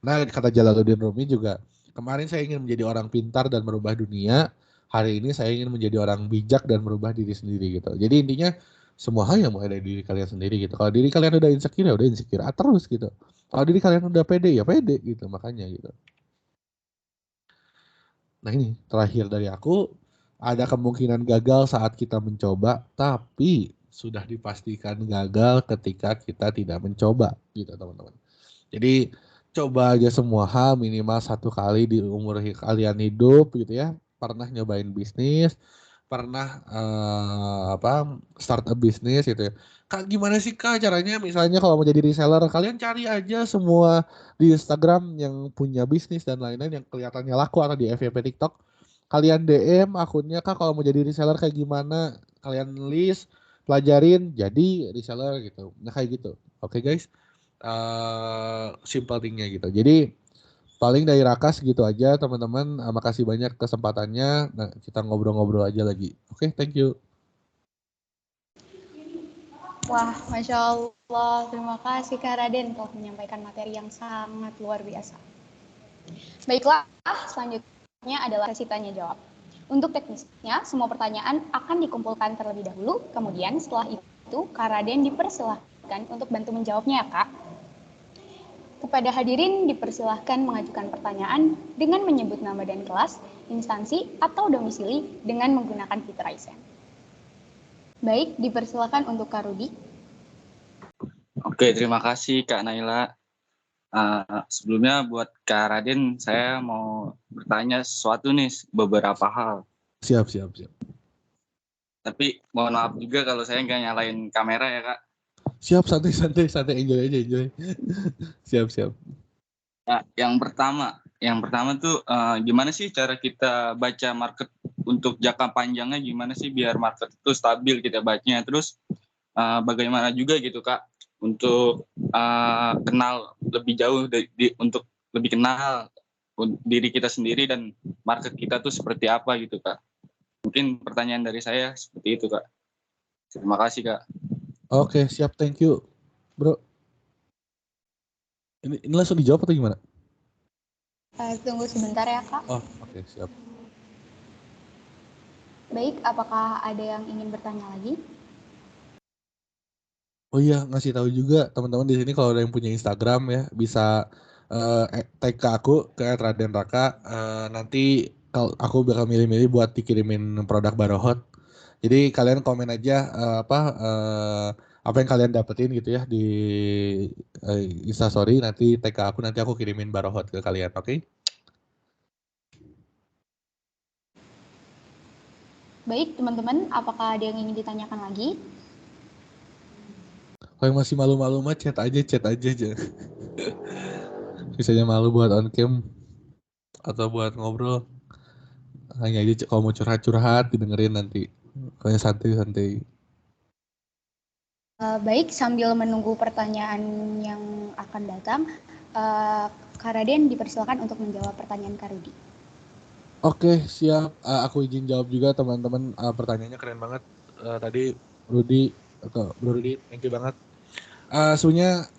Nah kata Jalaluddin Rumi juga, kemarin saya ingin menjadi orang pintar dan merubah dunia. Hari ini saya ingin menjadi orang bijak dan merubah diri sendiri gitu. Jadi intinya semua hal yang mulai dari diri kalian sendiri gitu. Kalau diri kalian udah insecure ya udah insecure terus gitu. Kalau diri kalian udah pede ya pede gitu makanya gitu. Nah ini terakhir dari aku, ada kemungkinan gagal saat kita mencoba, tapi sudah dipastikan gagal ketika kita tidak mencoba, gitu teman-teman. Jadi coba aja semua hal minimal satu kali di umur kalian hidup gitu ya. Pernah nyobain bisnis, pernah start a bisnis gitu ya. Kak, gimana sih Kak caranya misalnya kalau mau jadi reseller, kalian cari aja semua di Instagram yang punya bisnis dan lain-lain yang kelihatannya laku atau di FYP TikTok. Kalian DM akunnya Kak kalau mau jadi reseller kayak gimana. Kalian list, pelajarin, jadi reseller gitu. Nah kayak gitu. Oke guys, simple thingnya gitu. Jadi paling dari Raka segitu aja teman-teman. Makasih banyak kesempatannya. Nah, kita ngobrol-ngobrol aja lagi. Oke, thank you. Wah, Masya Allah. Terima kasih Kak Raden telah menyampaikan materi yang sangat luar biasa. Baiklah, selanjutnya adalah sesi tanya jawab. Untuk teknisnya, semua pertanyaan akan dikumpulkan terlebih dahulu, kemudian setelah itu Kak Raden dipersilahkan untuk bantu menjawabnya ya Kak. Kepada hadirin dipersilahkan mengajukan pertanyaan dengan menyebut nama dan kelas, instansi, atau domisili dengan menggunakan fitur raise hand. Baik, dipersilahkan untuk Kak Rudi. Oke, terima kasih Kak Naila. Sebelumnya buat Kak Raden, saya mau bertanya sesuatu nih, beberapa hal. Siap. Tapi mohon maaf juga kalau saya nggak nyalain kamera ya Kak. Siap, santai, enjoy aja, enjoy. Siap. Nah, yang pertama tuh gimana sih cara kita baca market untuk jangka panjangnya, gimana sih biar market itu stabil kita bacanya. Terus bagaimana juga gitu Kak untuk kenal lebih jauh untuk lebih kenal diri kita sendiri dan market kita tuh seperti apa gitu Kak. Mungkin pertanyaan dari saya seperti itu Kak. Terima kasih Kak. Oke, siap, thank you. Bro. Ini langsung dijawab atau gimana? Tunggu sebentar ya Kak. Oh, oke, siap. Baik, apakah ada yang ingin bertanya lagi? Oh iya, ngasih tahu juga teman-teman di sini kalau ada yang punya Instagram ya, bisa tag ke aku ke @radenraka. Nanti kalau aku bakal milih-milih buat dikirimin produk Barohot. Jadi kalian komen aja apa yang kalian dapetin gitu ya di Instastory, nanti tag ke aku, nanti aku kirimin Barohot ke kalian, oke? Baik, teman-teman, apakah ada yang ingin ditanyakan lagi? Kalau yang masih malu-malu mah chat aja. Misalnya malu buat on cam atau buat ngobrol, hanya aja kalau mau curhat didengerin nanti. Kalau santai. Baik, sambil menunggu pertanyaan yang akan datang, Kak Raden dipersilakan untuk menjawab pertanyaan Kak Rudi. Oke, siap. Aku izin jawab juga teman-teman. Pertanyaannya keren banget. Tadi Bro Rudi, thank you banget. Sebenarnya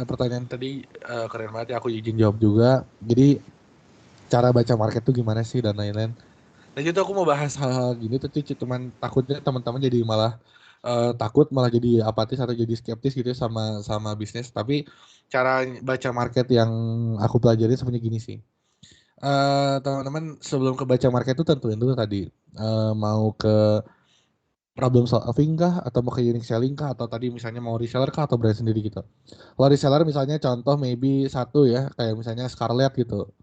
pertanyaan tadi keren banget ya. Aku izin jawab juga. Jadi cara baca market tuh gimana sih dan lain-lain. Dan itu aku mau bahas hal-hal gini tapi cuman takutnya teman-teman jadi malah takut, malah jadi apatis atau jadi skeptis gitu ya sama bisnis. Tapi cara baca market yang aku pelajari sebenarnya gini sih. Teman-teman sebelum ke baca market itu tentuin dulu tadi mau ke problem solving kah atau mau ke unique selling kah atau tadi misalnya mau reseller kah atau brand sendiri gitu. Kalau reseller misalnya contoh maybe satu ya kayak misalnya Scarlett gitu.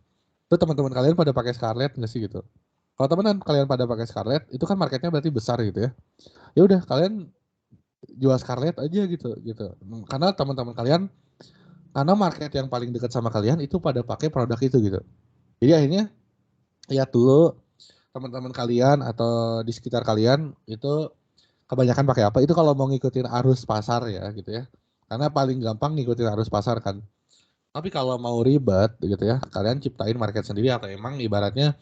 Itu teman-teman kalian pada pakai Scarlett nggak sih gitu? Kalau teman kalian pada pakai Scarlett itu kan marketnya berarti besar gitu ya. Ya udah kalian jual Scarlett aja gitu. Karena teman-teman kalian, karena market yang paling dekat sama kalian itu pada pakai produk itu gitu. Jadi akhirnya lihat dulu teman-teman kalian atau di sekitar kalian itu kebanyakan pakai apa. Itu kalau mau ngikutin arus pasar ya gitu ya. Karena paling gampang ngikutin arus pasar kan. Tapi kalau mau ribet gitu ya, kalian ciptain market sendiri atau emang ibaratnya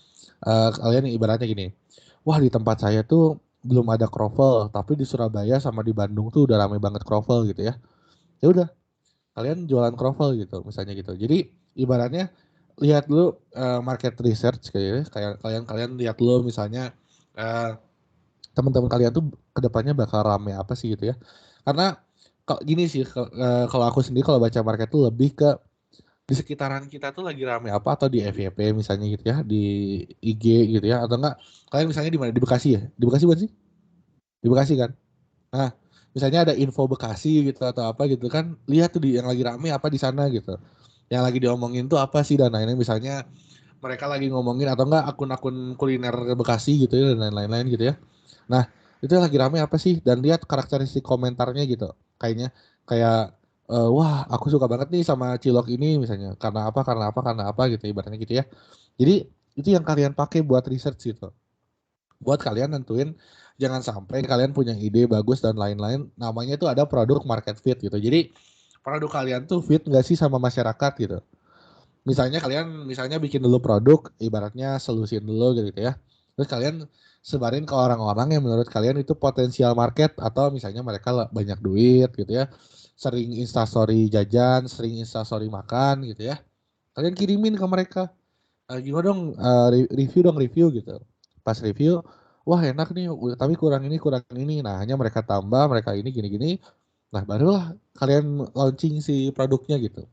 kalian ibaratnya gini. Wah, di tempat saya tuh belum ada kroffel, tapi di Surabaya sama di Bandung tuh udah ramai banget kroffel gitu ya. Ya udah, kalian jualan kroffel gitu misalnya gitu. Jadi ibaratnya lihat dulu market research kayak kalian lihat dulu misalnya teman-teman kalian tuh kedepannya bakal rame apa sih gitu ya. Karena kalau gini sih kalau aku sendiri kalau baca market tuh lebih ke di sekitaran kita tuh lagi rame apa atau di FYP misalnya gitu ya, di IG gitu ya, atau enggak kalian misalnya di mana, di Bekasi ya, di Bekasi bukan sih, di Bekasi kan. Nah misalnya ada info Bekasi gitu atau apa gitu kan, lihat tuh di yang lagi rame apa di sana gitu. yang lagi diomongin tuh apa sih dan lain-lain. Misalnya mereka lagi ngomongin atau enggak akun-akun kuliner Bekasi gitu ya dan lain-lain gitu ya. Nah, itu yang lagi rame apa sih? Dan lihat karakteristik komentarnya gitu. Kayaknya kayak wah, aku suka banget nih sama cilok ini misalnya. Karena apa? Karena apa? Karena apa gitu ibaratnya gitu ya. Jadi itu yang kalian pakai buat research gitu. Buat kalian nentuin jangan sampai kalian punya ide bagus dan lain-lain. Namanya itu ada produk market fit gitu. Jadi produk kalian tuh fit nggak sih sama masyarakat gitu. Misalnya bikin dulu produk, ibaratnya solusin dulu gitu ya. Terus kalian sebarin ke orang-orang yang menurut kalian itu potensial market atau misalnya mereka banyak duit gitu ya. Sering instastory jajan, sering instastory makan gitu ya. Kalian kirimin ke mereka. Gimana dong review gitu. Pas review, wah enak nih, tapi kurang ini kurang ini. Nah, hanya mereka tambah, mereka ini gini-gini. Nah, barulah kalian launching si produknya gitu.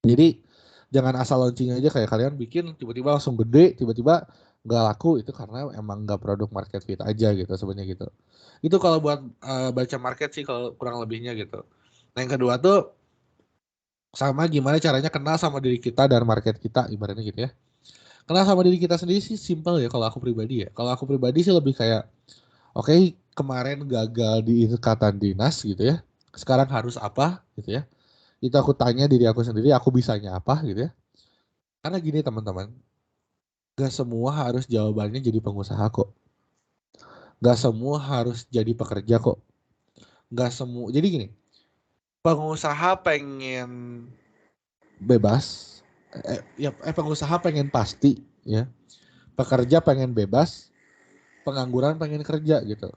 Jadi jangan asal launching aja kayak kalian bikin tiba-tiba langsung gede, tiba-tiba nggak laku itu karena emang nggak produk market fit aja gitu sebenarnya gitu. Itu kalau buat baca market sih kalau kurang lebihnya gitu. Nah yang kedua tuh sama gimana caranya kenal sama diri kita dan market kita ibaratnya gitu ya. Kenal sama diri kita sendiri sih simple ya kalau aku pribadi ya. Kalau aku pribadi sih lebih kayak oke, kemarin gagal di ikatan dinas gitu ya. Sekarang harus apa gitu ya. Itu aku tanya diri aku sendiri, aku bisanya apa gitu ya. Karena gini teman-teman, gak semua harus jawabannya jadi pengusaha kok. Gak semua harus jadi pekerja kok. Gak semua. Jadi gini, pengusaha pengen bebas. Pengusaha pengen pasti ya. Pekerja pengen bebas, pengangguran pengen kerja gitu.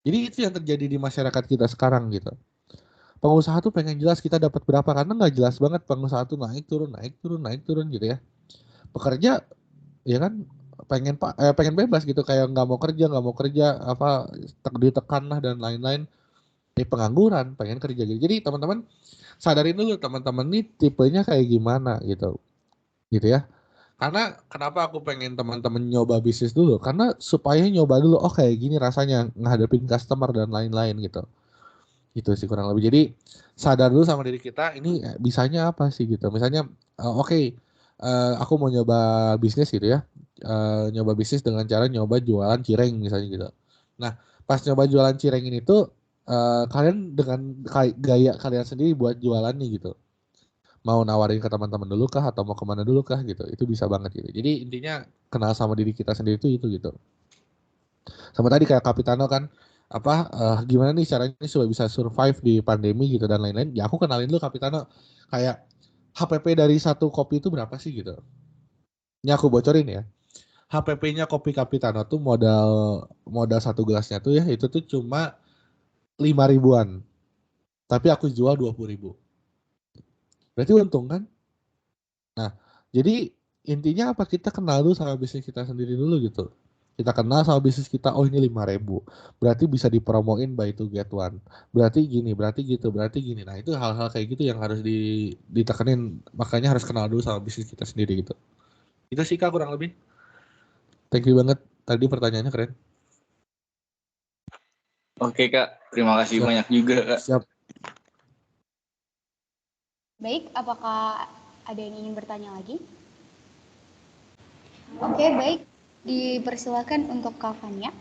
Jadi itu yang terjadi di masyarakat kita sekarang gitu. Pengusaha tuh pengen jelas kita dapat berapa karena nggak jelas banget pengusaha tuh naik turun naik turun naik turun gitu ya. Pekerja ya kan pengen bebas gitu kayak nggak mau kerja apa ditekan lah dan lain-lain. Pengangguran pengen kerja gitu. Jadi teman-teman sadarin dulu teman-teman nih tipenya kayak gimana gitu ya. Karena kenapa aku pengen teman-teman nyoba bisnis dulu karena supaya nyoba dulu oh kayak gini rasanya ngadepin customer dan lain-lain gitu. Itu sih kurang lebih. Jadi sadar dulu sama diri kita ini bisanya apa sih gitu. Misalnya aku mau nyoba bisnis gitu ya. Nyoba bisnis dengan cara nyoba jualan cireng misalnya gitu. Nah, pas nyoba jualan cireng ini tuh kalian dengan gaya kalian sendiri buat jualannya gitu. Mau nawarin ke teman-teman dulu kah atau mau kemana dulu kah gitu. Itu bisa banget gitu. Jadi intinya kenal sama diri kita sendiri itu gitu. Sama tadi kayak Kapitano kan gimana nih caranya supaya bisa survive di pandemi gitu dan lain-lain. Ya aku kenalin dulu Kapitano kayak HPP dari satu kopi itu berapa sih gitu. Ini aku bocorin ya. HPP-nya kopi Kapitano tuh modal modal satu gelasnya tuh ya itu tuh cuma 5 ribuan. Tapi aku jual 20 ribu. Berarti untung kan? Nah, jadi intinya apa? Kita kenal dulu sama bisnis kita sendiri dulu gitu. Kita kenal sama bisnis kita, oh ini 5 ribu. Berarti bisa dipromoin buy to get one. Berarti gini, berarti gitu, berarti gini. Nah itu hal-hal kayak gitu yang harus ditekenin. Makanya harus kenal dulu sama bisnis kita sendiri gitu. Itu sih Kak kurang lebih. Thank you banget. Tadi pertanyaannya keren. Oke Kak, terima kasih Siap. banyak juga Kak. Siap. Baik, apakah ada yang ingin bertanya lagi? Oke, baik. Dipersilakan untuk Kak Fania.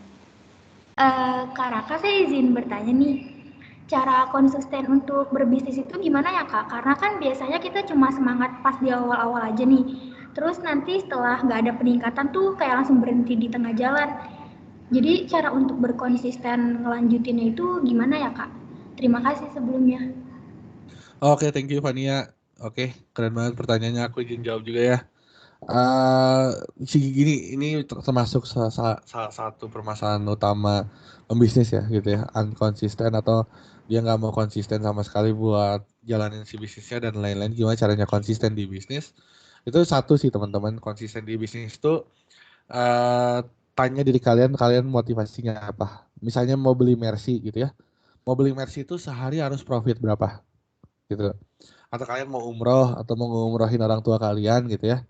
Kak Raka, saya izin bertanya nih. Cara konsisten untuk berbisnis itu gimana ya Kak? Karena kan biasanya kita cuma semangat pas di awal-awal aja nih. Terus nanti setelah nggak ada peningkatan tuh kayak langsung berhenti di tengah jalan. Jadi cara untuk berkonsisten ngelanjutinnya itu gimana ya Kak? Terima kasih sebelumnya. Oke, thank you Fania. Oke, keren banget pertanyaannya. Aku izin jawab juga ya. Gini, ini termasuk salah satu permasalahan utama pembisnis ya gitu ya, unkonsisten atau dia nggak mau konsisten sama sekali buat jalanin si bisnisnya dan lain-lain. Gimana caranya konsisten di bisnis? Itu satu sih teman-teman, konsisten di bisnis itu uh, tanya diri kalian motivasinya apa. Misalnya mau beli Mercy gitu ya, mau beli Mercy itu sehari harus profit berapa gitu. Atau kalian mau umroh atau mau ngumrohin orang tua kalian gitu ya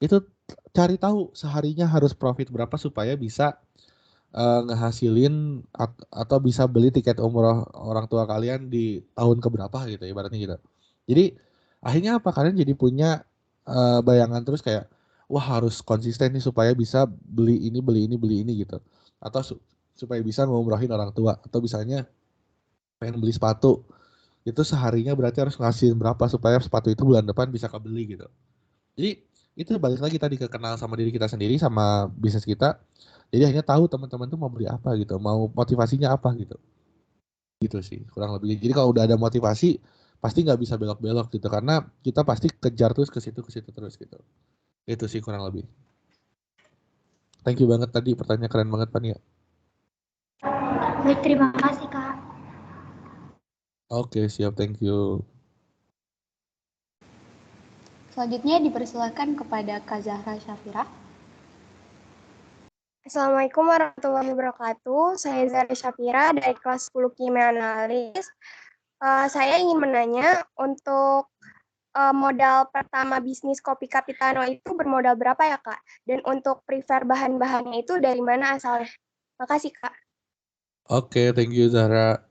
itu cari tahu seharinya harus profit berapa supaya bisa ngehasilin atau bisa beli tiket umroh orang tua kalian di tahun keberapa gitu ibaratnya gitu. Jadi Akhirnya apa? Kalian jadi punya bayangan terus kayak, wah harus konsisten nih supaya bisa beli ini gitu. Atau supaya bisa ngumrohin orang tua. Atau misalnya pengen beli sepatu, itu seharinya berarti harus ngasihin berapa supaya sepatu itu bulan depan bisa kebeli gitu. Jadi itu balik lagi tadi ke kenal sama diri kita sendiri sama bisnis kita. Jadi akhirnya tahu teman-teman tuh mau beli apa gitu, mau motivasinya apa gitu. Gitu sih kurang lebih. Jadi kalau udah ada motivasi pasti nggak bisa belok-belok gitu karena kita pasti kejar terus ke situ terus gitu. Itu sih kurang lebih. Thank you banget tadi pertanyaan keren banget Pania. Baik, terima kasih Kak. Oke, siap, thank you. Selanjutnya dipersilakan kepada Kak Zahra Syafira. Assalamualaikum warahmatullahi wabarakatuh. Saya Zahra Syafira dari kelas 10 Kimia Analis. Saya ingin menanya untuk modal pertama bisnis Kopi Capitano itu bermodal berapa ya Kak? Dan untuk prepare bahan-bahannya itu dari mana asalnya? Makasih Kak. Oke, thank you Zahra.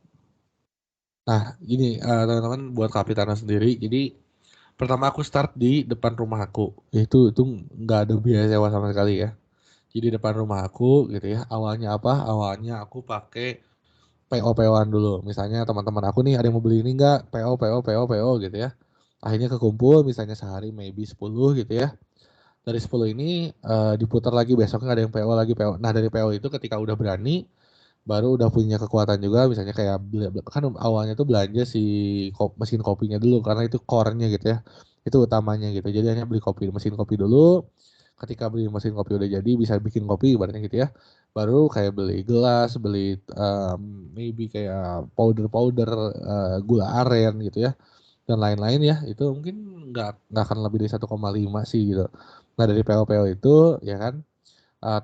Nah, gini teman-teman buat Kapitana sendiri. Jadi pertama aku start di depan rumah aku. Itu nggak ada biaya sewa sama sekali ya. Jadi depan rumah aku gitu ya. Awalnya apa? Awalnya aku pakai PO-PO-an dulu. Misalnya teman-teman aku nih ada yang mau beli ini enggak? PO gitu ya. Akhirnya kekumpul misalnya sehari maybe 10 gitu ya. Dari 10 ini diputar lagi besoknya ada yang PO lagi PO. Nah, dari PO itu ketika udah berani baru udah punya kekuatan juga misalnya kayak kan awalnya tuh belanja si mesin kopinya dulu karena itu core-nya gitu ya. Itu utamanya gitu. Jadi hanya beli mesin kopi dulu. Ketika beli mesin kopi udah jadi bisa bikin kopi ibaratnya gitu ya. Baru kayak beli gelas, beli maybe kayak powder gula aren gitu ya dan lain-lain ya. Itu mungkin nggak akan lebih dari 1,5 sih gitu. Nah, dari PO-PO itu ya kan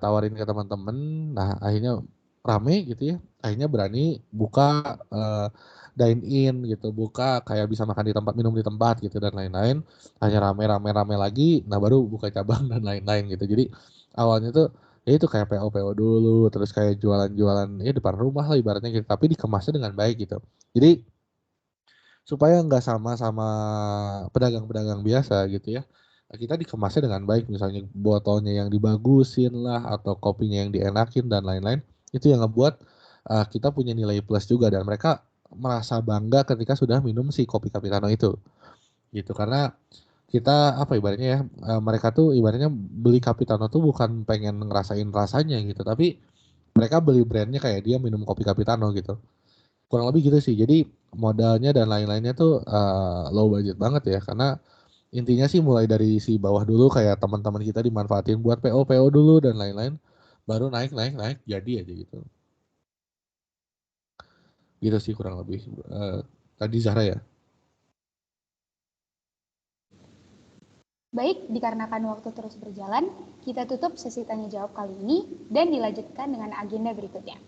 tawarin ke teman-teman. Nah, akhirnya rame gitu ya. Akhirnya berani buka dine in gitu, buka kayak bisa makan di tempat, minum di tempat gitu dan lain-lain. Hanya rame lagi. Nah, baru buka cabang dan lain-lain gitu. Jadi awalnya tuh ya itu kayak PO-PO dulu, terus kayak jualan-jualan ya depan rumah lah ibaratnya gitu, tapi dikemasnya dengan baik gitu. Jadi supaya nggak sama pedagang-pedagang biasa gitu ya. Kita dikemasnya dengan baik, misalnya botolnya yang dibagusin lah, atau kopinya yang dienakin dan lain-lain. Itu yang ngebuat kita punya nilai plus juga dan mereka merasa bangga ketika sudah minum si kopi cappuccino itu. Gitu karena kita apa ibaratnya ya, mereka tuh ibaratnya beli cappuccino tuh bukan pengen ngerasain rasanya gitu, tapi mereka beli brandnya kayak dia minum kopi cappuccino gitu. Kurang lebih gitu sih. Jadi modalnya dan lain-lainnya tuh low budget banget ya karena intinya sih mulai dari si bawah dulu kayak teman-teman kita dimanfaatin buat PO dulu dan lain-lain baru naik jadi aja gitu. Gitu sih kurang lebih. Tadi Zahra ya. Baik, dikarenakan waktu terus berjalan, kita tutup sesi tanya jawab kali ini dan dilanjutkan dengan agenda berikutnya.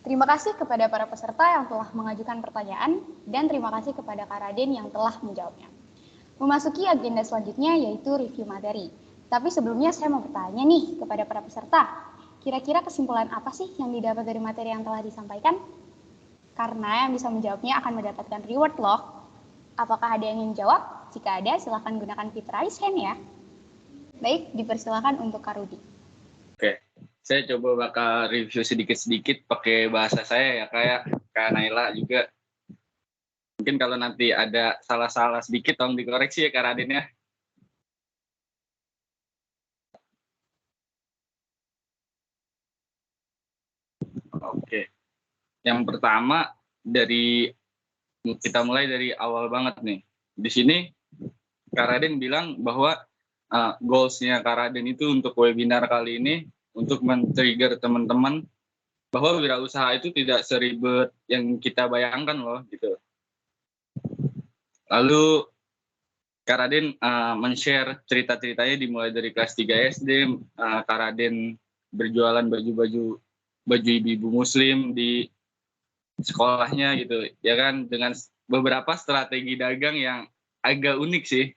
Terima kasih kepada para peserta yang telah mengajukan pertanyaan dan terima kasih kepada Kak Raden yang telah menjawabnya. Memasuki agenda selanjutnya yaitu review materi. Tapi sebelumnya saya mau bertanya nih kepada para peserta. Kira-kira kesimpulan apa sih yang didapat dari materi yang telah disampaikan? Karena yang bisa menjawabnya akan mendapatkan reward loh. Apakah ada yang ingin jawab? Jika ada, silakan gunakan fitur raise hand ya. Baik, dipersilakan untuk Kak Rudi. Oke, saya coba bakal review sedikit-sedikit pakai bahasa saya ya, kayak Kak Naila juga. Mungkin kalau nanti ada salah-salah sedikit tolong dikoreksi ya Kak Raden ya. Oke, yang pertama kita mulai dari awal banget nih. Di sini Kak Raden bilang bahwa goals-nya Kak Raden itu untuk webinar kali ini untuk men-trigger teman-teman bahwa wirausaha itu tidak seribet yang kita bayangkan loh gitu. Lalu Kak Raden men-share cerita-ceritanya dimulai dari kelas 3 SD. Kak Raden berjualan baju ibu muslim di sekolahnya gitu ya kan, dengan beberapa strategi dagang yang agak unik sih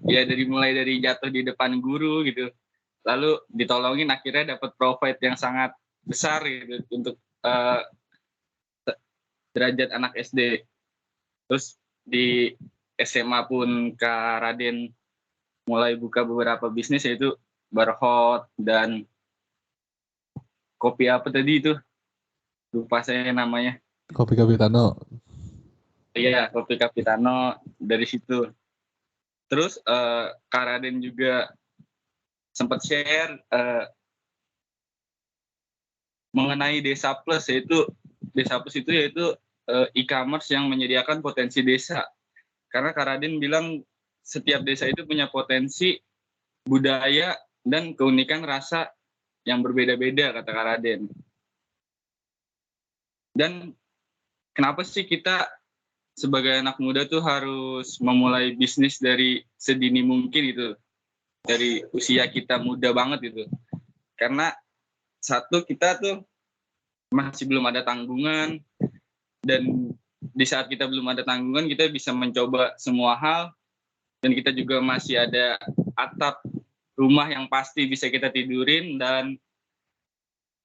ya, mulai dari jatuh di depan guru gitu, lalu ditolongin akhirnya dapat profit yang sangat besar gitu untuk derajat anak SD. Terus di SMA pun Kak Raden mulai buka beberapa bisnis, yaitu Barhot dan kopi apa tadi itu? Lupa saya namanya. Kopi Kapitano. Iya, kopi Kapitano dari situ. Terus Kak Raden juga sempat share mengenai Desa Plus, yaitu e-commerce yang menyediakan potensi desa. Karena Kak Raden bilang setiap desa itu punya potensi budaya dan keunikan rasa yang berbeda-beda, kata Kak Raden. Dan kenapa sih kita sebagai anak muda tuh harus memulai bisnis dari sedini mungkin gitu, dari usia kita muda banget gitu? Karena satu, kita tuh masih belum ada tanggungan, dan di saat kita belum ada tanggungan kita bisa mencoba semua hal, dan kita juga masih ada atap rumah yang pasti bisa kita tidurin, dan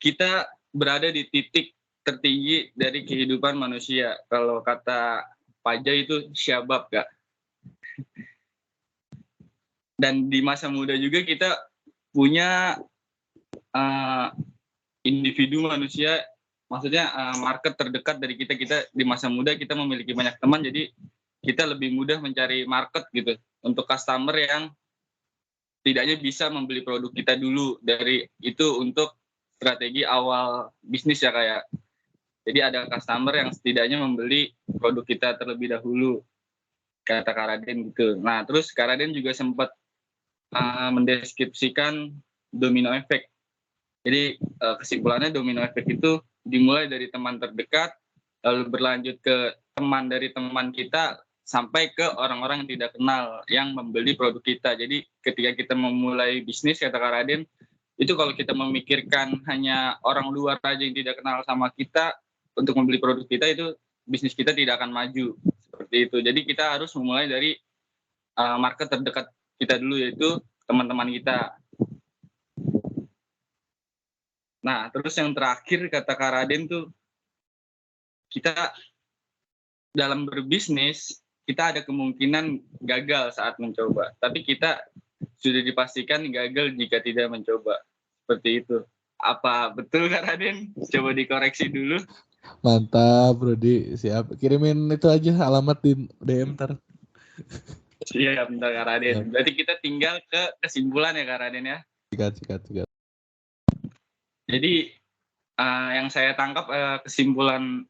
kita berada di titik tertinggi dari kehidupan manusia. Kalau kata Paja itu syabab, Kak. Dan di masa muda juga kita punya individu manusia, maksudnya market terdekat dari kita. Kita di masa muda kita memiliki banyak teman, jadi kita lebih mudah mencari market gitu untuk customer yang setidaknya bisa membeli produk kita dulu. Dari itu untuk strategi awal bisnis ya, kayak jadi ada customer yang setidaknya membeli produk kita terlebih dahulu, kata Kak Raden gitu. Nah, terus Kak Raden juga sempat mendeskripsikan domino effect. Jadi kesimpulannya domino effect itu dimulai dari teman terdekat, lalu berlanjut ke teman dari teman kita, sampai ke orang-orang yang tidak kenal yang membeli produk kita. Jadi ketika kita memulai bisnis, kata Kak Raden, itu kalau kita memikirkan hanya orang luar aja yang tidak kenal sama kita untuk membeli produk kita, itu bisnis kita tidak akan maju. Seperti itu. Jadi kita harus memulai dari market terdekat kita dulu, yaitu teman-teman kita. Nah, terus yang terakhir kata Kak Raden tuh, kita dalam berbisnis, kita ada kemungkinan gagal saat mencoba. Tapi kita sudah dipastikan gagal jika tidak mencoba. Seperti itu. Apa betul Kak Raden? Coba dikoreksi dulu. Mantap, Brody. Siap. Kirimin itu aja alamat di DM ntar. Iya, bentar Kak Raden. Berarti kita tinggal ke kesimpulan ya Kak Raden ya. Sikat. Jadi yang saya tangkap kesimpulan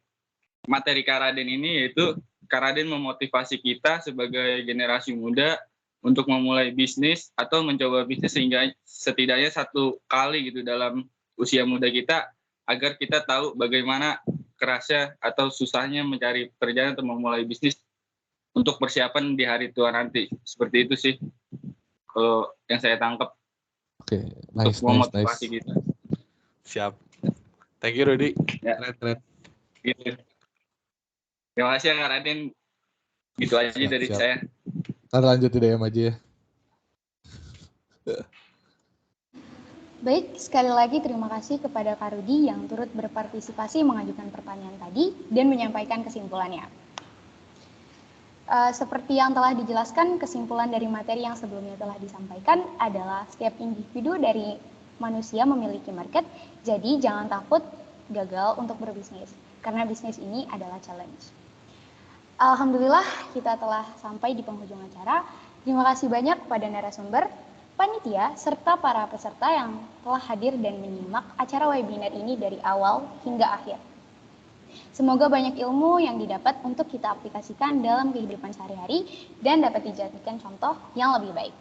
materi Kak Raden ini, yaitu Kak Raden memotivasi kita sebagai generasi muda untuk memulai bisnis atau mencoba bisnis sehingga setidaknya satu kali gitu dalam usia muda kita, agar kita tahu bagaimana kerasnya atau susahnya mencari pekerjaan atau memulai bisnis untuk persiapan di hari tua nanti. Seperti itu sih kalau yang saya tangkap. Oke, untuk memotivasi kita. Siap. Thank you, Rudy. Ya. Keren. Gitu. Terima kasih Kak Raden. Gitu aja dari saya. Ntar lanjut di DM aja ya. Baik, sekali lagi terima kasih kepada Kak Rudi yang turut berpartisipasi mengajukan pertanyaan tadi dan menyampaikan kesimpulannya. Seperti yang telah dijelaskan, kesimpulan dari materi yang sebelumnya telah disampaikan adalah setiap individu dari manusia memiliki market, jadi jangan takut gagal untuk berbisnis, karena bisnis ini adalah challenge. Alhamdulillah kita telah sampai di penghujung acara. Terima kasih banyak kepada narasumber, panitia, serta para peserta yang telah hadir dan menyimak acara webinar ini dari awal hingga akhir. Semoga banyak ilmu yang didapat untuk kita aplikasikan dalam kehidupan sehari-hari dan dapat dijadikan contoh yang lebih baik.